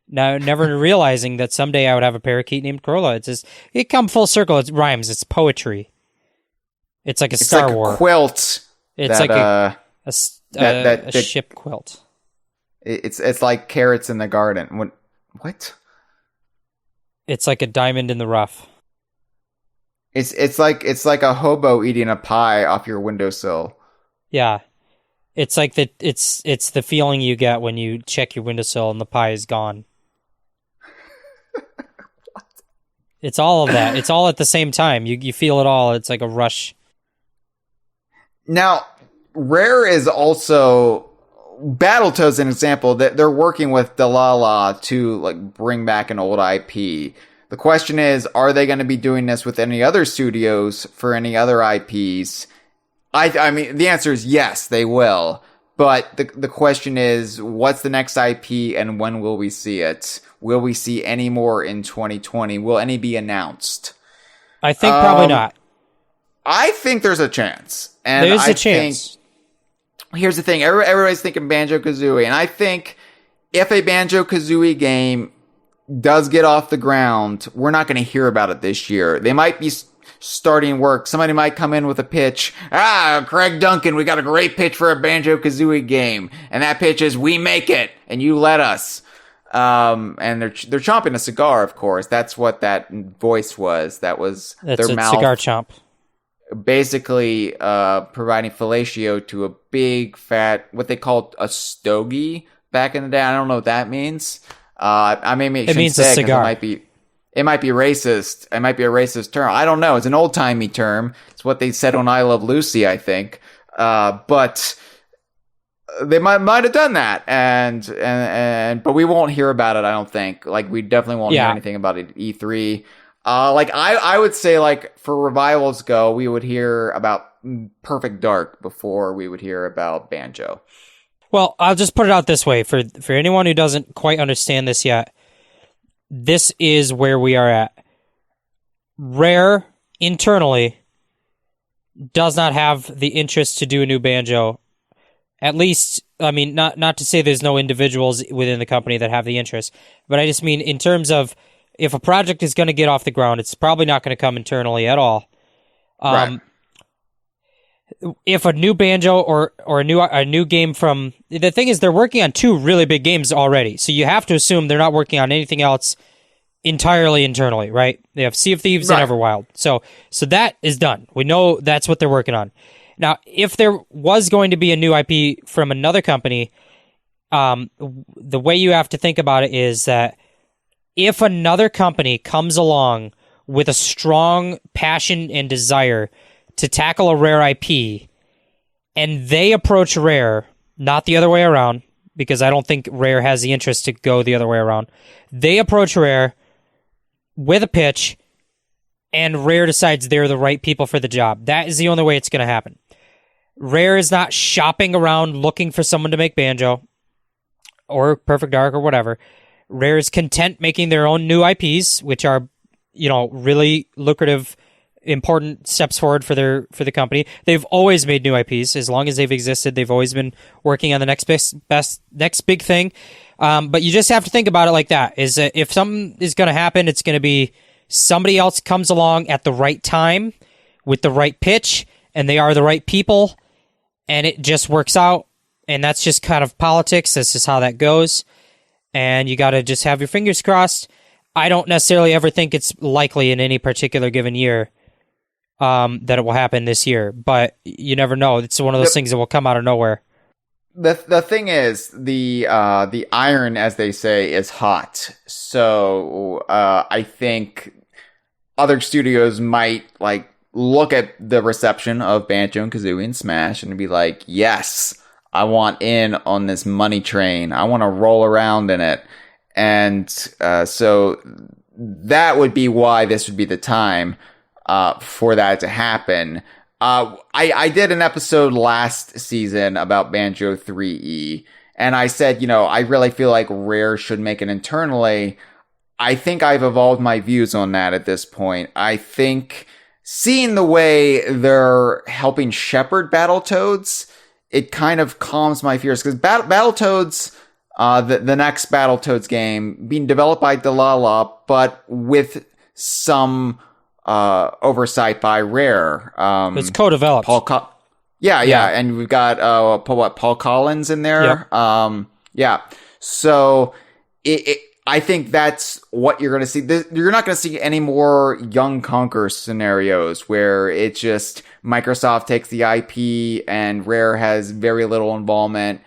now never realizing that someday I would have a parakeet named Crola. It's just, it come full circle. It rhymes. It's poetry. It's like a Star Wars quilt. It's like a ship quilt. It's like carrots in the garden. What? It's like a diamond in the rough. It's like a hobo eating a pie off your windowsill. Yeah. It's like it's the feeling you get when you check your windowsill and the pie is gone. What? It's all of that. It's all at the same time. You feel it all. It's like a rush. Now, Rare is also Battletoads an example that they're working with Delilah to like bring back an old IP. The question is, are they going to be doing this with any other studios for any other IPs? I mean, the answer is yes, they will. But the question is, what's the next IP and when will we see it? Will we see any more in 2020? Will any be announced? I think probably not. I think there's a chance. And there's a chance. Here's the thing. Everybody's thinking Banjo-Kazooie. And I think if a Banjo-Kazooie game does get off the ground, we're not going to hear about it this year. They might be starting work. Somebody might come in with a pitch. Craig Duncan, we got a great pitch for a Banjo-Kazooie game. And that pitch is, we make it, and you let us. And they're chomping a cigar, of course. That's what that voice was. That's their mouth. Cigar chomp. Basically, providing fellatio to a big, fat, what they called a stogie back in the day. I don't know what that means. I may make it means a cigar. It might be racist. It might be a racist term. I don't know. It's an old timey term. It's what they said on I Love Lucy, I think. But they might have done that, but we won't hear about it. I don't think. Like, we definitely won't hear anything about it at E3. Like I would say, like, for revivals go, we would hear about Perfect Dark before we would hear about Banjo. Well, I'll just put it out this way. For anyone who doesn't quite understand this yet, this is where we are at. Rare, internally, does not have the interest to do a new Banjo. At least, I mean, not to say there's no individuals within the company that have the interest, but I just mean in terms of if a project is going to get off the ground, it's probably not going to come internally at all. Right. If a new Banjo or a new game from... The thing is, they're working on two really big games already, so you have to assume they're not working on anything else entirely internally, right? They have Sea of Thieves and Everwild. So that is done. We know that's what they're working on. Now, if there was going to be a new IP from another company, the way you have to think about it is that if another company comes along with a strong passion and desire to tackle a Rare IP, and they approach Rare, not the other way around, because I don't think Rare has the interest to go the other way around. They approach Rare with a pitch, and Rare decides they're the right people for the job. That is the only way it's going to happen. Rare is not shopping around looking for someone to make Banjo or Perfect Dark or whatever. Rare is content making their own new IPs, which are, really lucrative, important steps forward for the company. They've always made new IPs. As long as they've existed, they've always been working on the next big thing. But you just have to think about it like that, is that if something is going to happen, it's going to be somebody else comes along at the right time with the right pitch, and they are the right people, and it just works out. And that's just kind of politics. That's just how that goes. And you got to just have your fingers crossed. I don't necessarily ever think it's likely in any particular given year that it will happen this year, but you never know. It's one of those things that will come out of nowhere. The thing is, the iron, as they say, is hot. So I think other studios might look at the reception of Banjo and Kazooie and Smash and be like, yes, I want in on this money train. I want to roll around in it. And so that would be why this would be the time for that to happen. I did an episode last season about Banjo 3E, and I said, I really feel like Rare should make it internally. I think I've evolved my views on that at this point. I think seeing the way they're helping shepherd Battletoads, it kind of calms my fears, because Battletoads, the next Battletoads game, being developed by Delilah, but with some oversight by Rare. It's co-developed. Yeah, and we've got Paul Collins in there. Yep. Yeah, so I think that's what you're going to see. You're not going to see any more Young Conquer scenarios where it's just Microsoft takes the IP and Rare has very little involvement.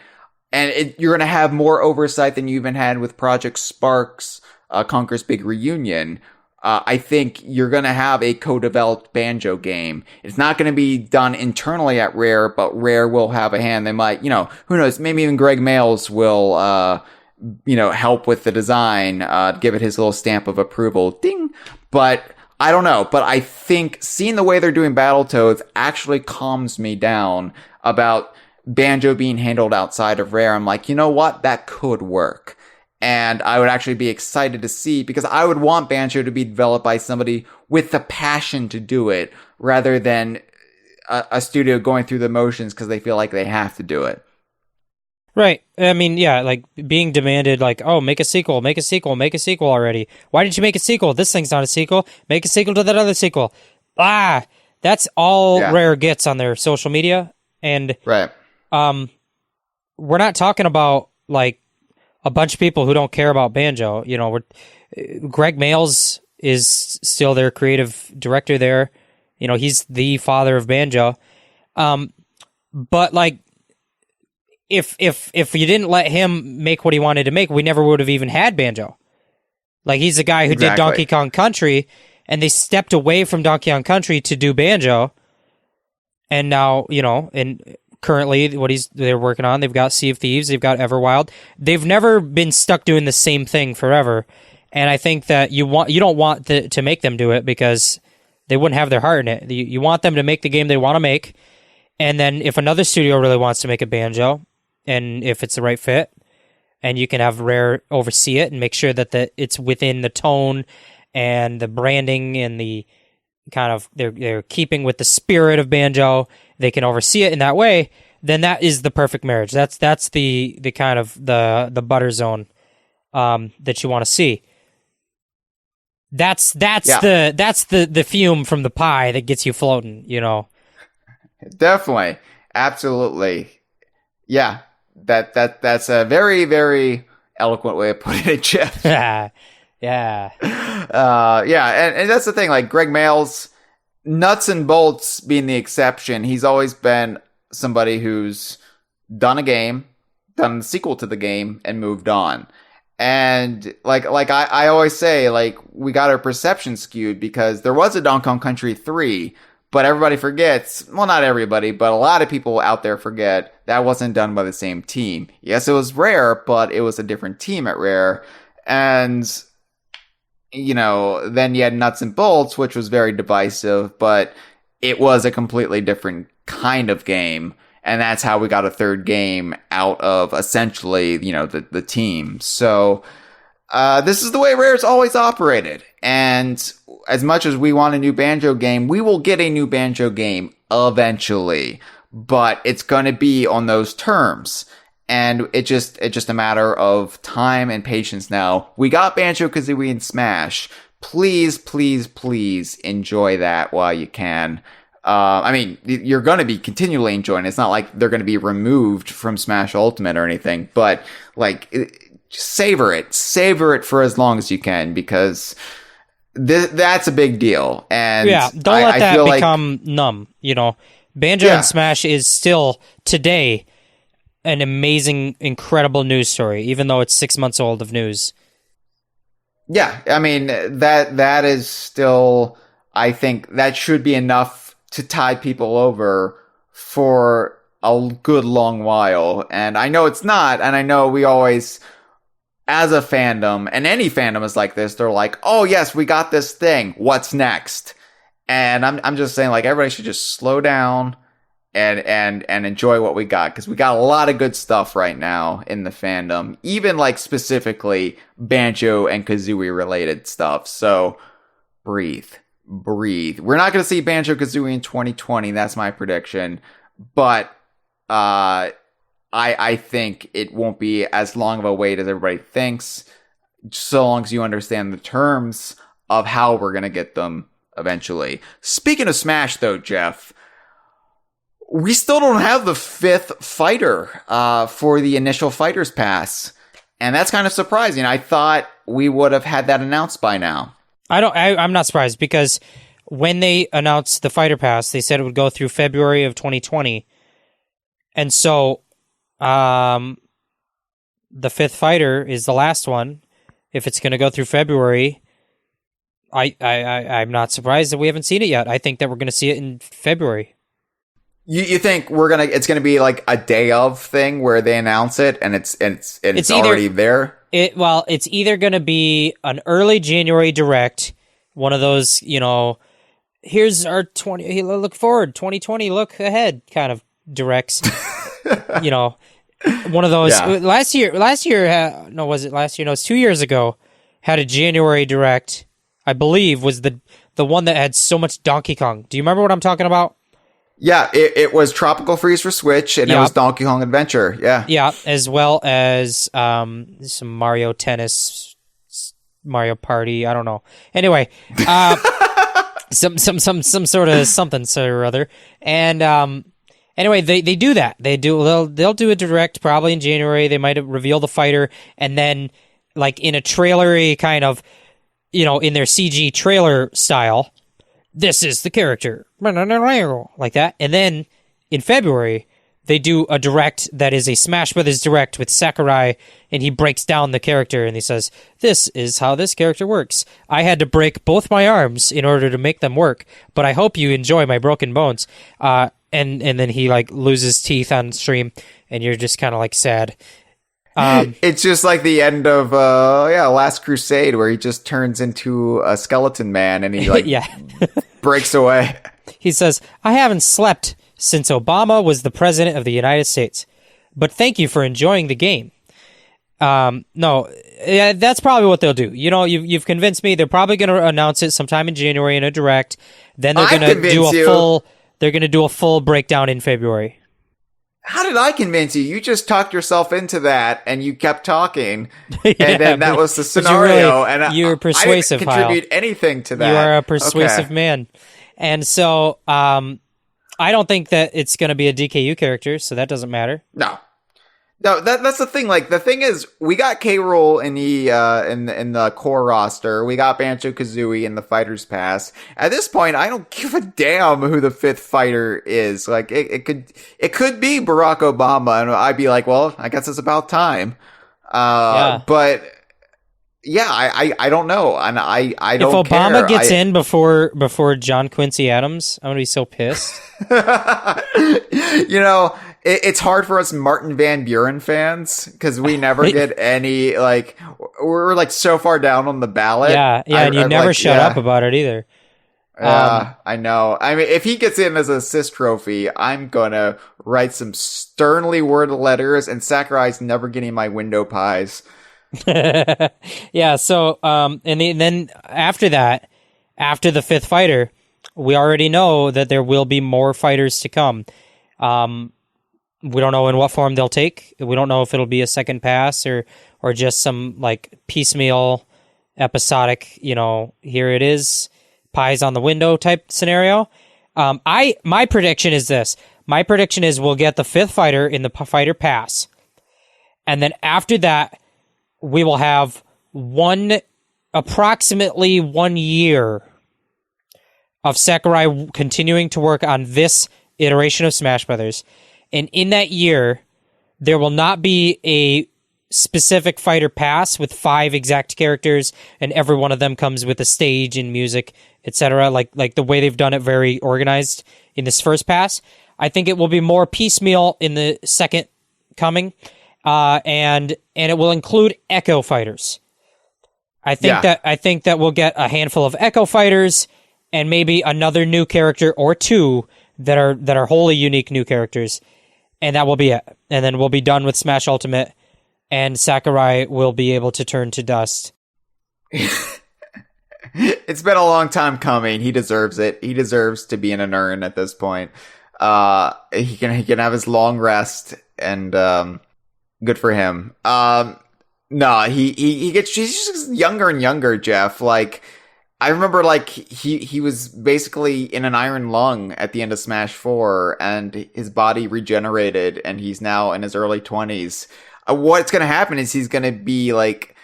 And you're going to have more oversight than you even had with Project Sparks, Conker's Big Reunion. I think you're going to have a co-developed Banjo game. It's not going to be done internally at Rare, but Rare will have a hand. They might, who knows, maybe even Greg Mails will, help with the design, give it his little stamp of approval. Ding! But I don't know. But I think seeing the way they're doing Battletoads actually calms me down about Banjo being handled outside of Rare. I'm like, you know what? That could work. And I would actually be excited to see, because I would want Banjo to be developed by somebody with the passion to do it, rather than a studio going through the motions because they feel like they have to do it. Right. I mean, yeah, being demanded, make a sequel already. Why didn't you make a sequel? This thing's not a sequel. Make a sequel to that other sequel. That's all Rare gets on their social media. And right. We're not talking about, a bunch of people who don't care about Banjo. Greg Mails is still their creative director there. He's the father of Banjo. But if you didn't let him make what he wanted to make, we never would have even had Banjo. He's the guy who did Donkey Kong Country, and they stepped away from Donkey Kong Country to do Banjo. And now, and currently they're working on, they've got Sea of Thieves, they've got Everwild. They've never been stuck doing the same thing forever. And I think that you don't want to make them do it, because they wouldn't have their heart in it. You want them to make the game they want to make. And then if another studio really wants to make a Banjo, and if it's the right fit, and you can have Rare oversee it and make sure that it's within the tone and the branding and the kind of they're keeping with the spirit of Banjo, they can oversee it in that way, then that is the perfect marriage. That's the kind of the butter zone that you want to see. That's the fume from the pie that gets you floating, Definitely. Absolutely. Yeah. That's a very, very eloquent way of putting it, Jeff. Yeah. And that's the thing, Greg Mails, nuts and bolts being the exception, he's always been somebody who's done a game, done the sequel to the game and moved on. And like I always say, like, we got our perception skewed because there was a Donkey Kong Country 3, but everybody forgets, well, not everybody, but a lot of people out there forget that wasn't done by the same team. Yes, it was Rare, but it was a different team at Rare. And, you know, then you had Nuts and Bolts, which was very divisive, but it was a completely different kind of game. And that's how we got a third game out of essentially, you know, the team. So, this is the way Rare's always operated. And as much as we want a new Banjo game, we will get a new Banjo game eventually. But it's going to be on those terms. And it's just a matter of time and patience now. We got Banjo-Kazooie and Smash. Please, please, please enjoy that while you can. I mean, you're going to be continually enjoying it. It's not like they're going to be removed from Smash Ultimate or anything, but like, savor it for as long as you can, because that's a big deal. And yeah, don't let that become numb. You know, Banjo and Smash is still today an amazing, incredible news story, even though it's 6 months old of news. Yeah, I mean, that is still, I think that should be enough to tide people over for a good long while. And I know it's not, and I know we always, as a fandom, and any fandom is like this, they're like, oh yes, we got this thing, what's next? And I'm just saying, like, everybody should just slow down and enjoy what we got, because we got a lot of good stuff right now in the fandom, even like specifically Banjo and Kazooie related stuff. So breathe. We're not going to see Banjo-Kazooie in 2020. That's my prediction. But I think it won't be as long of a wait as everybody thinks, so long as you understand the terms of how we're going to get them eventually. Speaking of Smash, though, Jeff, we still don't have the 5th fighter for the initial Fighters Pass. And that's kind of surprising. I thought we would have had that announced by now. I'm not surprised, because when they announced the Fighter Pass, they said it would go through February of 2020. And so, the 5th fighter is the last one. If it's going to go through February, I'm not surprised that we haven't seen it yet. I think that we're going to see it in February. You think it's gonna be like a day of thing where they announce it and it's already there? It's either gonna be an early January direct, one of those, you know, here's our 2020, look ahead kind of directs. You know, one of those. Yeah. Last year, no, was it last year? No, it's 2 years ago. Had a January direct, I believe, was the one that had so much Donkey Kong. Do you remember what I'm talking about? Yeah, it was Tropical Freeze for Switch, and it was Donkey Kong Adventure. Yeah, as well as some Mario Tennis, Mario Party. I don't know. Anyway, some sort of something or other. And anyway, they do that. They'll do a direct probably in January. They might reveal the fighter, and then like in a trailery kind of, you know, in their CG trailer style, this is the character, like that. And then in February, they do a direct that is a Smash Brothers direct with Sakurai, and he breaks down the character, and he says, this is how this character works. I had to break both my arms in order to make them work, but I hope you enjoy my broken bones. And then he like loses teeth on stream, and you're just kind of like sad. It's just like the end of Last Crusade, where he just turns into a skeleton man and he like breaks away. He says, I haven't slept since Obama was the president of the United States, but thank you for enjoying the game. That's probably what they'll do. You know, you've convinced me. They're probably going to announce it sometime in January in a direct. Then they're going to do a full breakdown in February. How did I convince you? You just talked yourself into that, and you kept talking, and then that was the scenario. You're persuasive, I didn't contribute anything to that. You are a persuasive man, and so I don't think that it's going to be a DKU character, so that doesn't matter. No, No, that's the thing. Like, the thing is, we got K. Rool in the core roster. We got Banjo-Kazooie in the Fighters Pass. At this point, I don't give a damn who the fifth fighter is. Like, it could be Barack Obama, and I'd be like, well, I guess it's about time. But yeah, I don't know, and I don't care. If Obama gets in before John Quincy Adams, I'm gonna be so pissed. You know, it's hard for us Martin Van Buren fans because we never get any, like, we're like so far down on the ballot. Yeah, and you never shut up about it either. I know. I mean, if he gets in as an assist trophy, I'm gonna write some sternly worded letters, and Sakurai's never getting my window pies. Yeah, so and then after that, after the fifth fighter, we already know that there will be more fighters to come. We don't know in what form they'll take. We don't know if it'll be a second pass or just some like piecemeal episodic, you know, here it is, pies on the window type scenario. My prediction is this. My prediction is we'll get the fifth fighter in the fighter pass. And then after that, we will have approximately 1 year of Sakurai continuing to work on this iteration of Smash Brothers. And in that year, there will not be a specific fighter pass with 5 exact characters, and every one of them comes with a stage and music, etc. Like the way they've done it, very organized in this first pass. I think it will be more piecemeal in the second coming, and it will include Echo fighters. I think that we'll get a handful of Echo fighters and maybe another new character or two that are wholly unique new characters. And that will be it. And then we'll be done with Smash Ultimate, and Sakurai will be able to turn to dust. It's been a long time coming. He deserves it. He deserves to be in an urn at this point. He can have his long rest, and good for him. He's just younger and younger, Jeff. Like, I remember, like, he was basically in an iron lung at the end of Smash 4, and his body regenerated, and he's now in his early 20s. What's going to happen is he's going to be, like,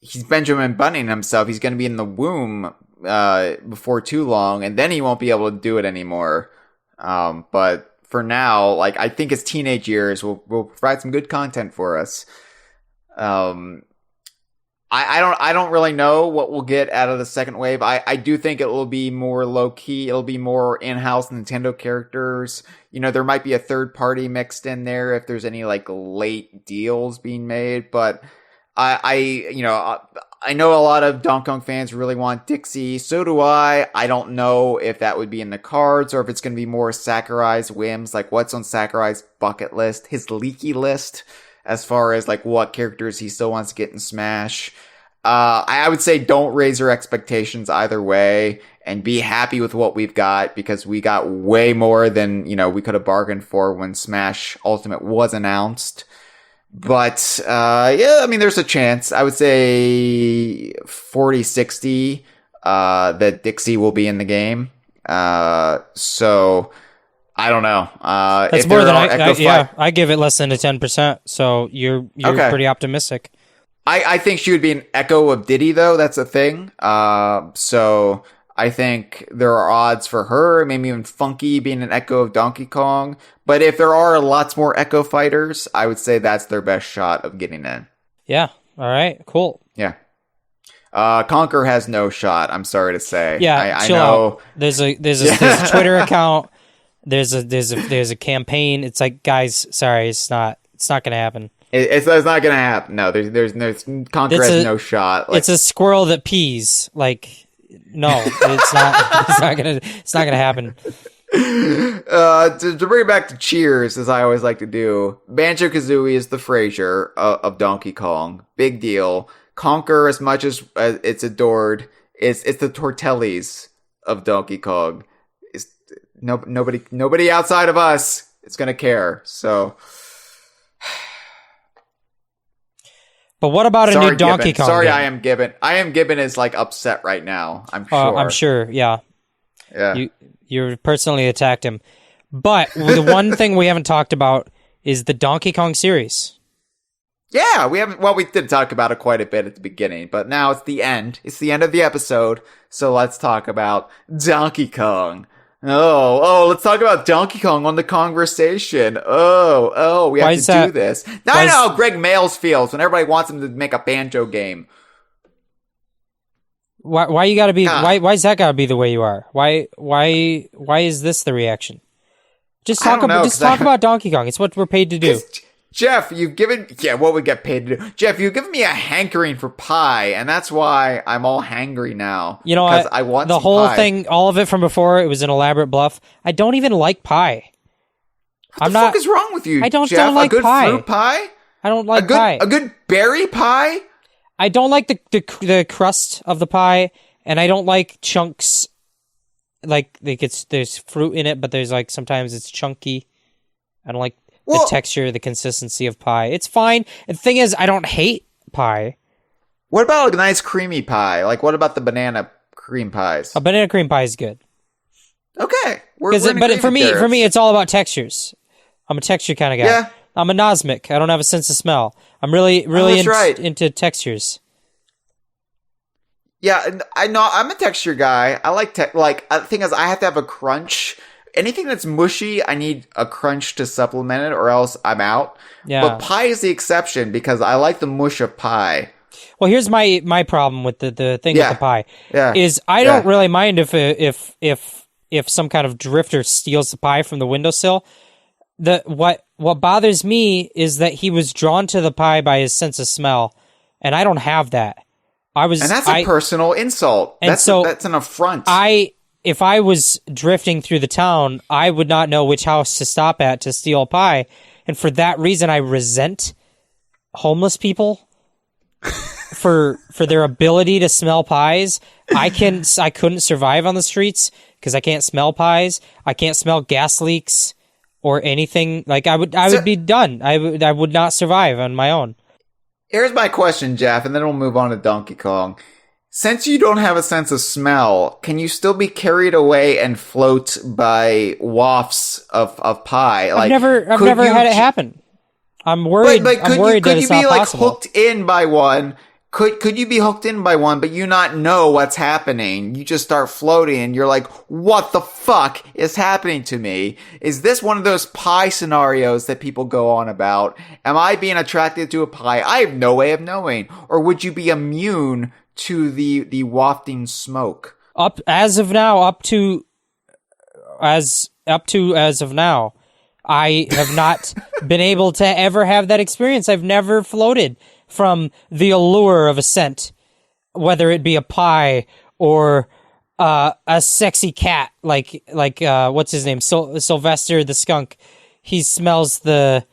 he's Benjamin Bunning himself. He's going to be in the womb before too long, and then he won't be able to do it anymore. But for now, like, I think his teenage years will provide some good content for us. I don't really know what we'll get out of the second wave. I do think it will be more low key. It'll be more in-house Nintendo characters. You know, there might be a third party mixed in there if there's any like late deals being made. But I know a lot of Donkey Kong fans really want Dixie. So do I. I don't know if that would be in the cards or if it's going to be more Sakurai's whims, like what's on Sakurai's bucket list, his leaky list, as far as like what characters he still wants to get in Smash. I would say don't raise your expectations either way and be happy with what we've got, because we got way more than, you know, we could have bargained for when Smash Ultimate was announced. But, yeah, I mean, there's a chance. I would say 40-60, that Dixie will be in the game. So I don't know. That's more than I give it less than a 10%. So you're okay. Pretty optimistic. I think she would be an echo of Diddy, though. That's a thing. So I think there are odds for her, maybe even Funky being an echo of Donkey Kong. But if there are lots more echo fighters, I would say that's their best shot of getting in. Yeah. All right. Cool. Yeah. Conker has no shot, I'm sorry to say. Yeah. I know. Out. There's a Twitter account. There's a campaign. It's like, guys, sorry, it's not going to happen. It's not going to happen. No, there's no, Conker has no shot. Like, it's a squirrel that pees. Like, no, it's not. It's not gonna happen. To bring it back to Cheers, as I always like to do, Banjo-Kazooie is the Frasier of Donkey Kong. Big deal. Conker, as much as it's adored, it's the Tortellis of Donkey Kong. It's nobody outside of us is gonna care. So. But what about a new Donkey Kong? Sorry, game? I am Gibbon is like upset right now. I'm sure. I'm sure. Yeah. Yeah. You personally attacked him, but the one thing we haven't talked about is the Donkey Kong series. Yeah, we haven't. Well, we did talk about it quite a bit at the beginning, but now it's the end. It's the end of the episode, so let's talk about Donkey Kong. Let's talk about Donkey Kong on the Kongversation. We have to do this. Now I know how Greg Males feels when everybody wants him to make a banjo game. Why you gotta be? Why's that gotta be the way you are? Why is this the reaction? Just talk about Donkey Kong. It's what we're paid to do. Jeff, what we get paid to do. Jeff, you've given me a hankering for pie, and that's why I'm all hangry now. You know, I want the whole pie. thing, all of it from before, it was an elaborate bluff. I don't even like pie. What the fuck is wrong with you, I don't a like good pie. Fruit pie? I don't like pie. A good berry pie? I don't like the crust of the pie, and I don't like chunks. Like there's fruit in it, but there's like sometimes it's chunky. I don't like the texture, the consistency of pie. It's fine. And the thing is, I don't hate pie. What about a nice creamy pie? Like, what about the banana cream pies? A banana cream pie is good. Okay, but for me, it's all about textures. I'm a texture kind of guy. Yeah. I'm a nosmic. I don't have a sense of smell. I'm really into textures. Yeah, I know. I'm a texture guy. I like the thing is, I have to have a crunch. Anything that's mushy, I need a crunch to supplement it, or else I'm out. Yeah. But pie is the exception because I like the mush of pie. Well, here's my problem with the thing with the pie. Yeah. Is I don't really mind if some kind of drifter steals the pie from the windowsill. What bothers me is that he was drawn to the pie by his sense of smell, and I don't have that. And that's a personal insult. And that's an affront. If I was drifting through the town, I would not know which house to stop at to steal a pie. And for that reason, I resent homeless people for their ability to smell pies. I couldn't survive on the streets because I can't smell pies. I can't smell gas leaks or anything. Like I would be done. I would not survive on my own. Here's my question, Jeff, and then we'll move on to Donkey Kong. Since you don't have a sense of smell, can you still be carried away and float by wafts of pie? I've never had it happen. I'm worried. I'm worried that it's not possible. Could you be like hooked in by one? Could you be hooked in by one, but you not know what's happening? You just start floating, and you're like, "What the fuck is happening to me?" Is this one of those pie scenarios that people go on about? Am I being attracted to a pie? I have no way of knowing. Or would you be immune to the wafting smoke? As of now, I have not been able to ever have that experience. I've never floated from the allure of a scent, whether it be a pie or a sexy cat, like what's his name, Sylvester the skunk. He smells the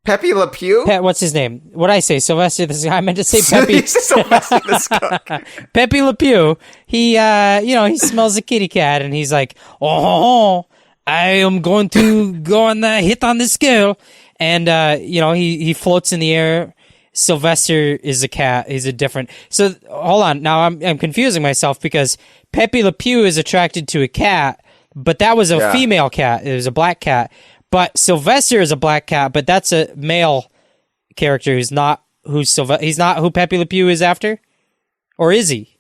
Pepe Le Pew? What's his name? What'd I say? Sylvester the skunk. I meant to say Pepe. Sylvester the skunk. Pepe Le Pew. He, he smells a kitty cat, and he's like, "Oh, I am going to go on the hit on this girl," and he floats in the air. Sylvester is a cat. He's a different. So hold on. Now I'm confusing myself because Pepe Le Pew is attracted to a cat, but that was a female cat. It was a black cat. But Sylvester is a black cat, but that's a male character he's not who Pepe Le Pew is after? Or is he?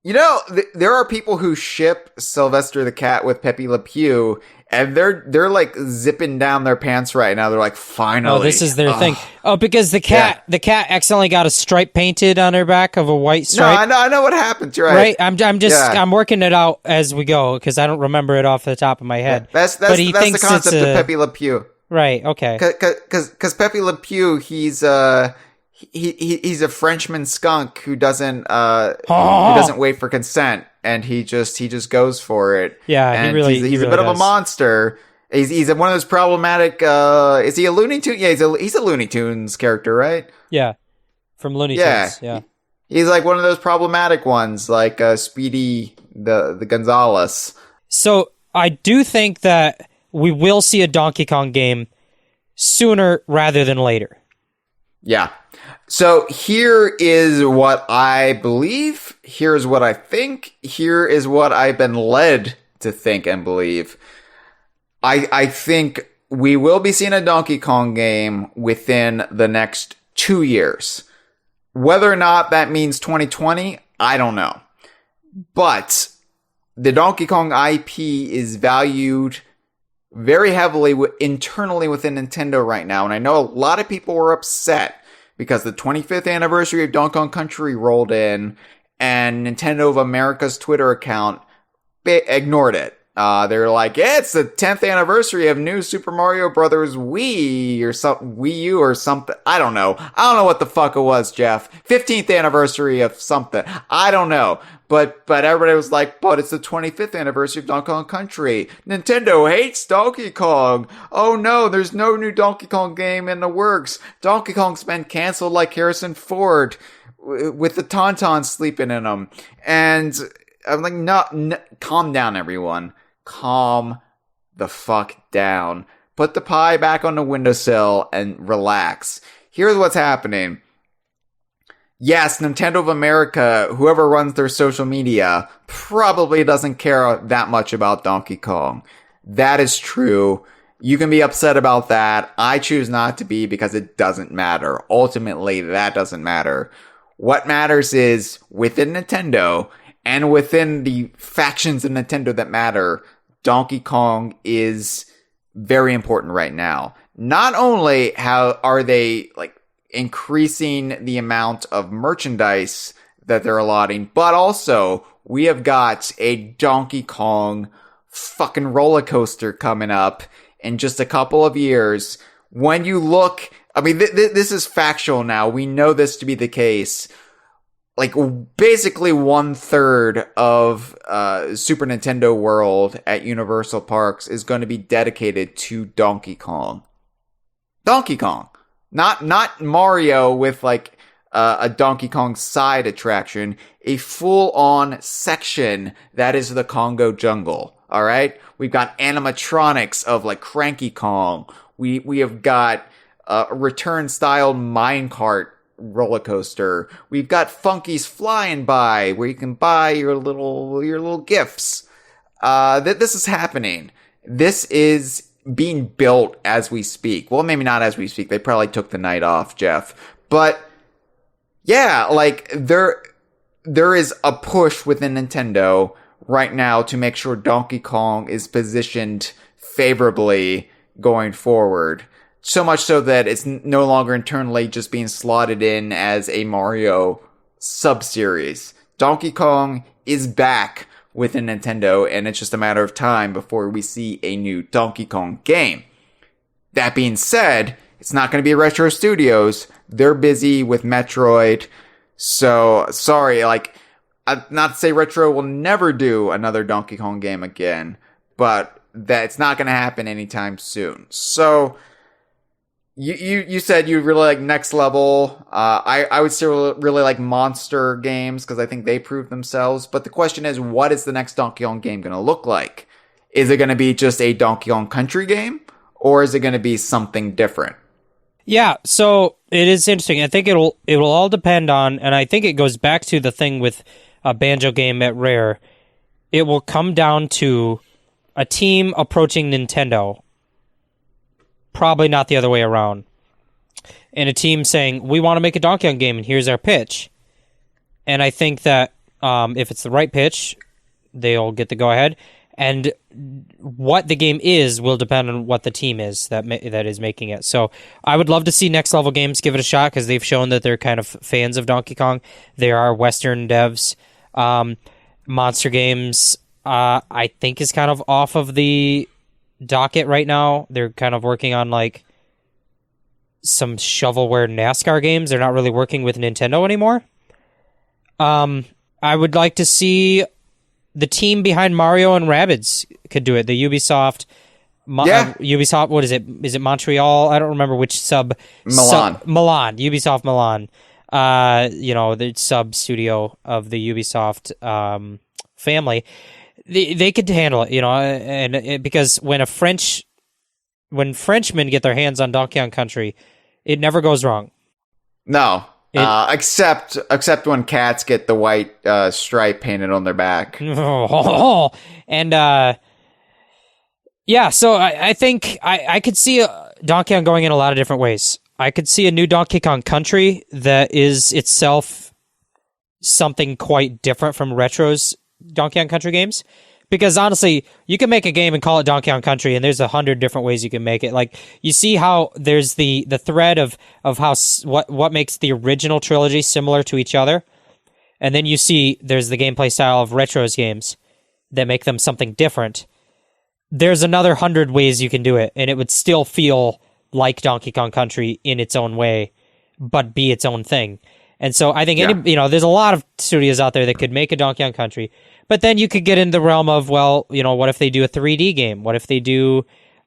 You know, there are people who ship Sylvester the cat with Pepe Le Pew, and they're like zipping down their pants right now. They're like, finally. Oh, this is their thing. Oh, because the cat accidentally got a stripe painted on her back of a white stripe. No, I know what happened. You're right. I'm working it out as we go because I don't remember it off the top of my head. Yeah, that's the concept of Pepe Le Pew. Right. Okay. Because Pepe Le Pew, he's a Frenchman skunk who doesn't wait for consent, and he just goes for it. Yeah, and he's a bit of a monster. He's one of those problematic. Is he a Looney Tunes? Yeah, he's a Looney Tunes character, right? Yeah, from Looney Tunes. Yeah, he's like one of those problematic ones, like Speedy the Gonzales. So I do think that we will see a Donkey Kong game sooner rather than later. Yeah. So here is what I believe. Here's what I think. Here is what I've been led to think and believe. I think we will be seeing a Donkey Kong game within the next 2 years. Whether or not that means 2020, I don't know. But the Donkey Kong IP is valued very heavily internally within Nintendo right now. And I know a lot of people were upset because the 25th anniversary of Donkey Kong Country rolled in and Nintendo of America's Twitter account ignored it. They're like, yeah, it's the 10th anniversary of New Super Mario Brothers Wii or something, Wii U or something. I don't know what the fuck it was, Jeff. 15th anniversary of something. I don't know. But everybody was like, but it's the 25th anniversary of Donkey Kong Country. Nintendo hates Donkey Kong. Oh no, there's no new Donkey Kong game in the works. Donkey Kong's been canceled like Harrison Ford with the Tauntaun sleeping in them. And I'm like, no, calm down, everyone. Calm the fuck down. Put the pie back on the windowsill and relax. Here's what's happening. Yes, Nintendo of America, whoever runs their social media, probably doesn't care that much about Donkey Kong. That is true. You can be upset about that. I choose not to be because it doesn't matter. Ultimately, that doesn't matter. What matters is within Nintendo and within the factions of Nintendo that matter, Donkey Kong is very important right now. Not only are they increasing the amount of merchandise that they're allotting, but also we have got a Donkey Kong fucking roller coaster coming up in just a couple of years. When you look, I mean, this is factual now. We know this to be the case. Basically 1/3 of Super Nintendo World at Universal Parks is going to be dedicated to Donkey Kong. Donkey Kong. Not Mario with a Donkey Kong side attraction. A full-on section that is the Congo Jungle. All right? We've got animatronics of Cranky Kong. We have got a return-style minecart roller coaster. We've got Funky's Flying By, where you can buy your little gifts. This is happening. This is being built as we speak. Well, maybe not as we speak. They probably took the night off, Jeff. But yeah, there is a push within Nintendo right now to make sure Donkey Kong is positioned favorably going forward. So much so that it's no longer internally just being slotted in as a Mario sub-series. Donkey Kong is back within Nintendo, and it's just a matter of time before we see a new Donkey Kong game. That being said, it's not going to be Retro Studios. They're busy with Metroid. So, sorry, not to say Retro will never do another Donkey Kong game again, but that's not going to happen anytime soon. So, You said you really like Next Level. I would still really like Monster games because I think they proved themselves. But the question is, what is the next Donkey Kong game going to look like? Is it going to be just a Donkey Kong Country game? Or is it going to be something different? Yeah, so it is interesting. I think it will all depend on, and I think it goes back to the thing with a Banjo game at Rare. It will come down to a team approaching Nintendo. Probably not the other way around. And a team saying, we want to make a Donkey Kong game, and here's our pitch. And I think that if it's the right pitch, they'll get the go-ahead. And what the game is will depend on what the team is that is making it. So I would love to see Next Level Games give it a shot, because they've shown that they're kind of fans of Donkey Kong. They are Western devs. Monster Games, I think, is kind of off of the docket right now. They're kind of working on some shovelware NASCAR games. They're not really working with Nintendo anymore. I would like to see the team behind Mario and Rabbids could do it. The Ubisoft, Ubisoft. What is it? Is it Montreal? I don't remember which sub. Milan. Ubisoft Milan. The sub studio of the Ubisoft family. They could handle it, because when Frenchmen get their hands on Donkey Kong Country, it never goes wrong. No, except when cats get the white stripe painted on their back. And Yeah, so I think I could see Donkey Kong going in a lot of different ways. I could see a new Donkey Kong Country that is itself something quite different from Retro's Donkey Kong Country games. Because honestly, you can make a game and call it Donkey Kong Country, and there's 100 different ways you can make it. Like, you see how there's the thread of how what makes the original trilogy similar to each other, and then you see there's the gameplay style of Retro's games that make them something different. There's another 100 ways you can do it, and it would still feel like Donkey Kong Country in its own way, but be its own thing. And so I think there's a lot of studios out there that could make a Donkey Kong Country, but then you could get in the realm of, well, what if they do a 3D game? What if they do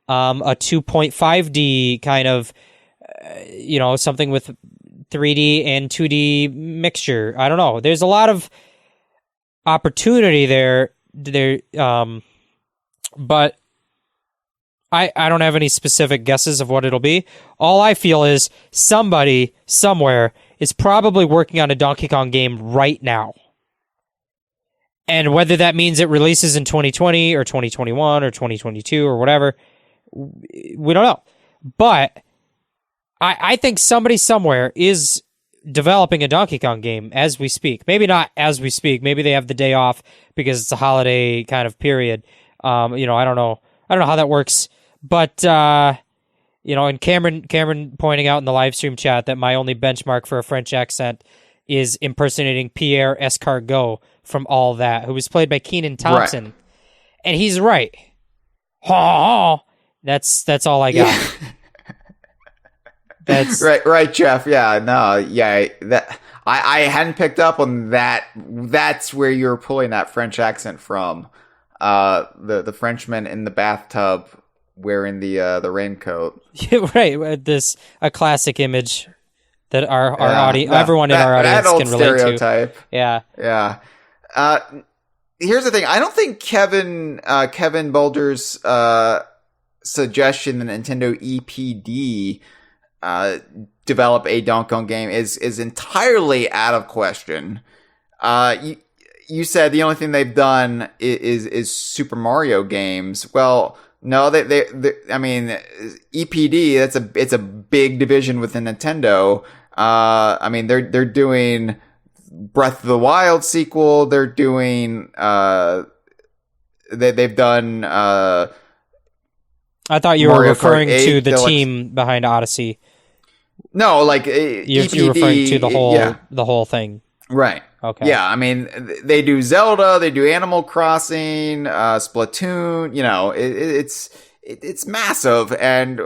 a 2.5D kind of, something with 3D and 2D mixture? I don't know. There's a lot of opportunity there. But I don't have any specific guesses of what it'll be. All I feel is somebody somewhere is probably working on a Donkey Kong game right now. And whether that means it releases in 2020 or 2021 or 2022 or whatever, we don't know. But I think somebody somewhere is developing a Donkey Kong game as we speak. Maybe not as we speak. Maybe they have the day off because it's a holiday kind of period. I don't know. I don't know how that works, but and Cameron pointing out in the live stream chat that my only benchmark for a French accent is impersonating Pierre Escargot from All That, who was played by Kenan Thompson, right. And he's right. That's all I got. Yeah. That's right, Jeff. Yeah, no, yeah. That I hadn't picked up on that. That's where you're pulling that French accent from. The Frenchman in the bathtub wearing the raincoat. Yeah, right. This a classic image that our audience, everyone in our audience can relate stereotype. To. Yeah, yeah. Here's the thing. I don't think Kevin Boulder's suggestion that Nintendo EPD develop a Donkey Kong game is entirely out of question. You said the only thing they've done is Super Mario games. Well, no, they I mean, EPD, it's a big division within Nintendo. I mean, they're doing Breath of the Wild sequel. They're doing they've done I thought you Mario were referring Kart 8 to the Deluxe. Team behind Odyssey. No, like You're EPD, referring to yeah. the whole thing. Right. Okay. Yeah, I mean, they do Zelda, they do Animal Crossing, Splatoon. It's massive, and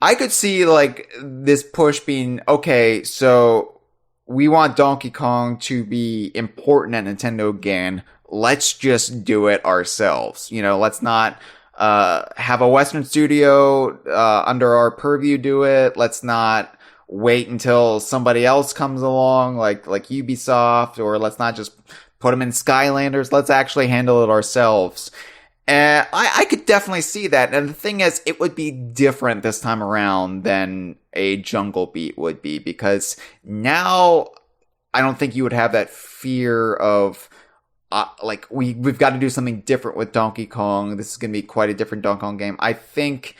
I could see like this push being okay. So we want Donkey Kong to be important at Nintendo again. Let's just do it ourselves. Let's not have a Western studio under our purview do it. Let's not wait until somebody else comes along, like Ubisoft, or let's not just put them in Skylanders. Let's actually handle it ourselves. And I could definitely see that. And the thing is, it would be different this time around than a Jungle Beat would be, because now I don't think you would have that fear of we've got to do something different with Donkey Kong. This is going to be quite a different Donkey Kong game. I think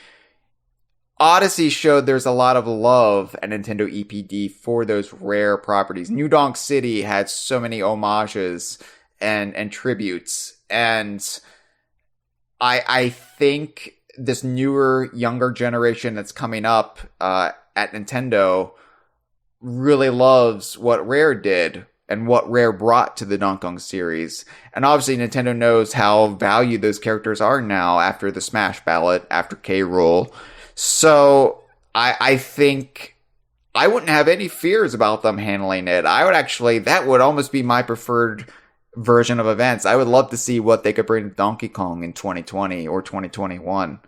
Odyssey showed there's a lot of love at Nintendo EPD for those rare properties. New Donk City had so many homages and tributes, and I think this newer, younger generation that's coming up at Nintendo really loves what Rare did and what Rare brought to the Donkey Kong series. And obviously Nintendo knows how valued those characters are now after the Smash Ballot, after K. Rool. So I think I wouldn't have any fears about them handling it. That would almost be my preferred version of events. I would love to see what they could bring to Donkey Kong in 2020 or 2021.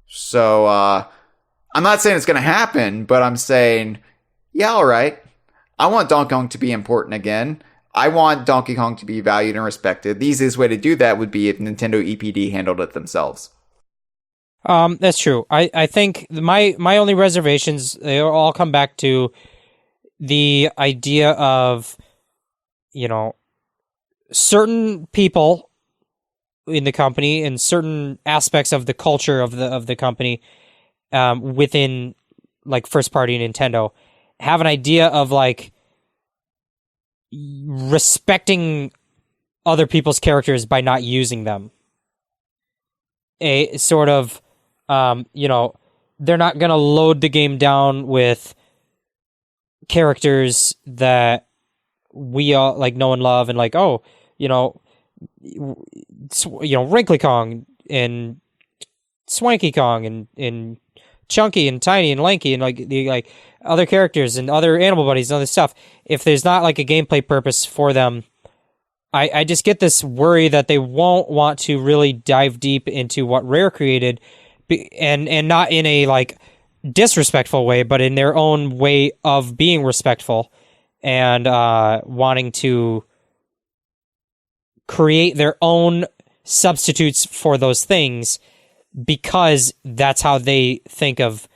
So I'm not saying it's going to happen, but I'm saying, yeah, all right. I want Donkey Kong to be important again. I want Donkey Kong to be valued and respected. The easiest way to do that would be if Nintendo EPD handled it themselves. That's true. I think my only reservations, they all come back to the idea of, certain people in the company and certain aspects of the culture of the company within like first party Nintendo have an idea of like respecting other people's characters by not using them. A sort of, they're not going to load the game down with characters that we all like know and love, and like, Wrinkly Kong and Swanky Kong and Chunky and Tiny and Lanky and like the like other characters and other animal buddies and other stuff. If there's not like a gameplay purpose for them, I just get this worry that they won't want to really dive deep into what Rare created, and not in a like disrespectful way, but in their own way of being respectful and wanting to create their own substitutes for those things because that's how they think of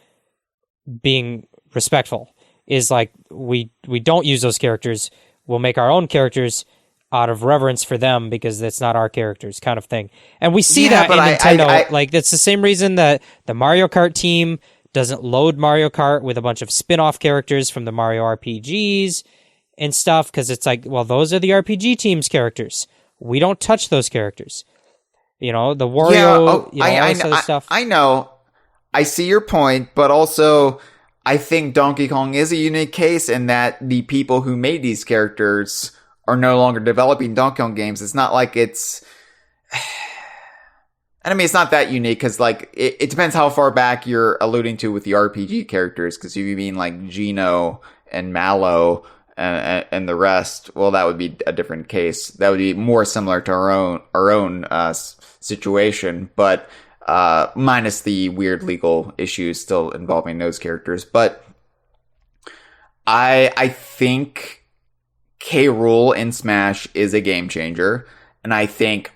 being respectful. Is like we don't use those characters. We'll make our own characters out of reverence for them because that's not our characters, kind of thing. And we see that in Nintendo. Like that's the same reason that the Mario Kart team doesn't load Mario Kart with a bunch of spin-off characters from the Mario RPGs and stuff, because it's like, well, those are the RPG team's characters. We don't touch those characters. The Wario, all this other stuff. I know. I see your point, but also I think Donkey Kong is a unique case in that the people who made these characters are no longer developing Donkey Kong games. It's not like it's... And I mean, it's not that unique, because like, it depends how far back you're alluding to with the RPG characters, because if you mean like Geno and Mallow and the rest, well, that would be a different case. That would be more similar to our own situation, but minus the weird legal issues still involving those characters. But I think K. Rool in Smash is a game changer, and I think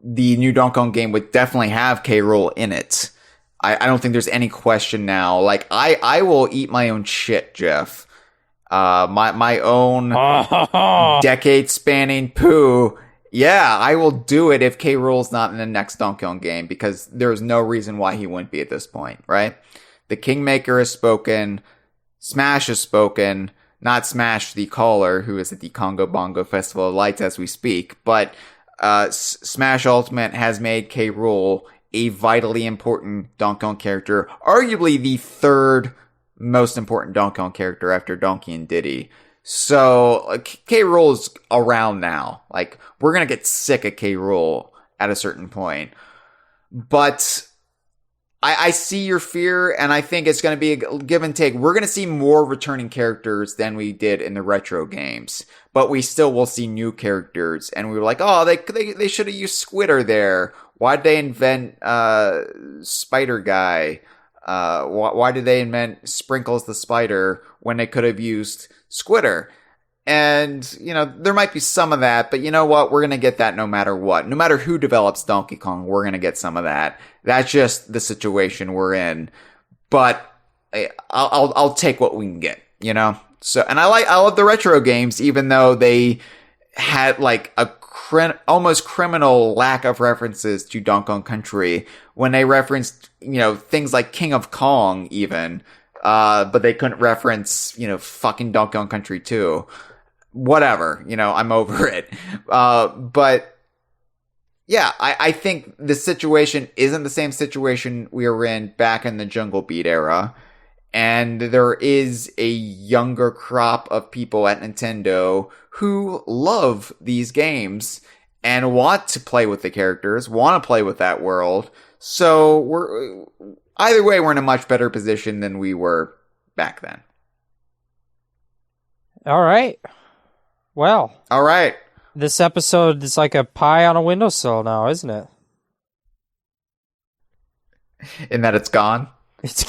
the new Donkey Kong game would definitely have K. Rool in it. I don't think there's any question now. Like, I will eat my own shit, Jeff. My own decade-spanning poo. Yeah, I will do it if K. Rool's not in the next Donkey Kong game, because there's no reason why he wouldn't be at this point, right? The Kingmaker has spoken. Smash has spoken. Not Smash the Caller, who is at the Congo Bongo Festival of Lights as we speak, but Smash Ultimate has made K. Rool a vitally important Donkey Kong character, arguably the third most important Donkey Kong character after Donkey and Diddy. So K. Rool is around now. Like, we're gonna get sick of K. Rool at a certain point, but I see your fear, and I think it's going to be a give and take. We're going to see more returning characters than we did in the retro games, but we still will see new characters. And we were like, oh, they should have used Squitter there. Why'd they invent Spider Guy? Why did they invent Sprinkles the Spider when they could have used Squitter? And, there might be some of that, but you know what? We're going to get that no matter what. No matter who develops Donkey Kong, we're going to get some of that. That's just the situation we're in. But I'll take what we can get, So, and I love the retro games, even though they had like a almost criminal lack of references to Donkey Kong Country when they referenced, things like King of Kong even, but they couldn't reference, fucking Donkey Kong Country 2. Whatever, I'm over it. But yeah, I think the situation isn't the same situation we were in back in the Jungle Beat era. And there is a younger crop of people at Nintendo who love these games and want to play with the characters, want to play with that world. So either way, we're in a much better position than we were back then. All right. Well. All right. This episode is like a pie on a windowsill now, isn't it? In that it's gone? It's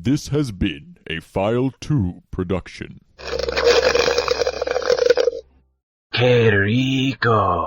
This has been a File 2 production. Que rico.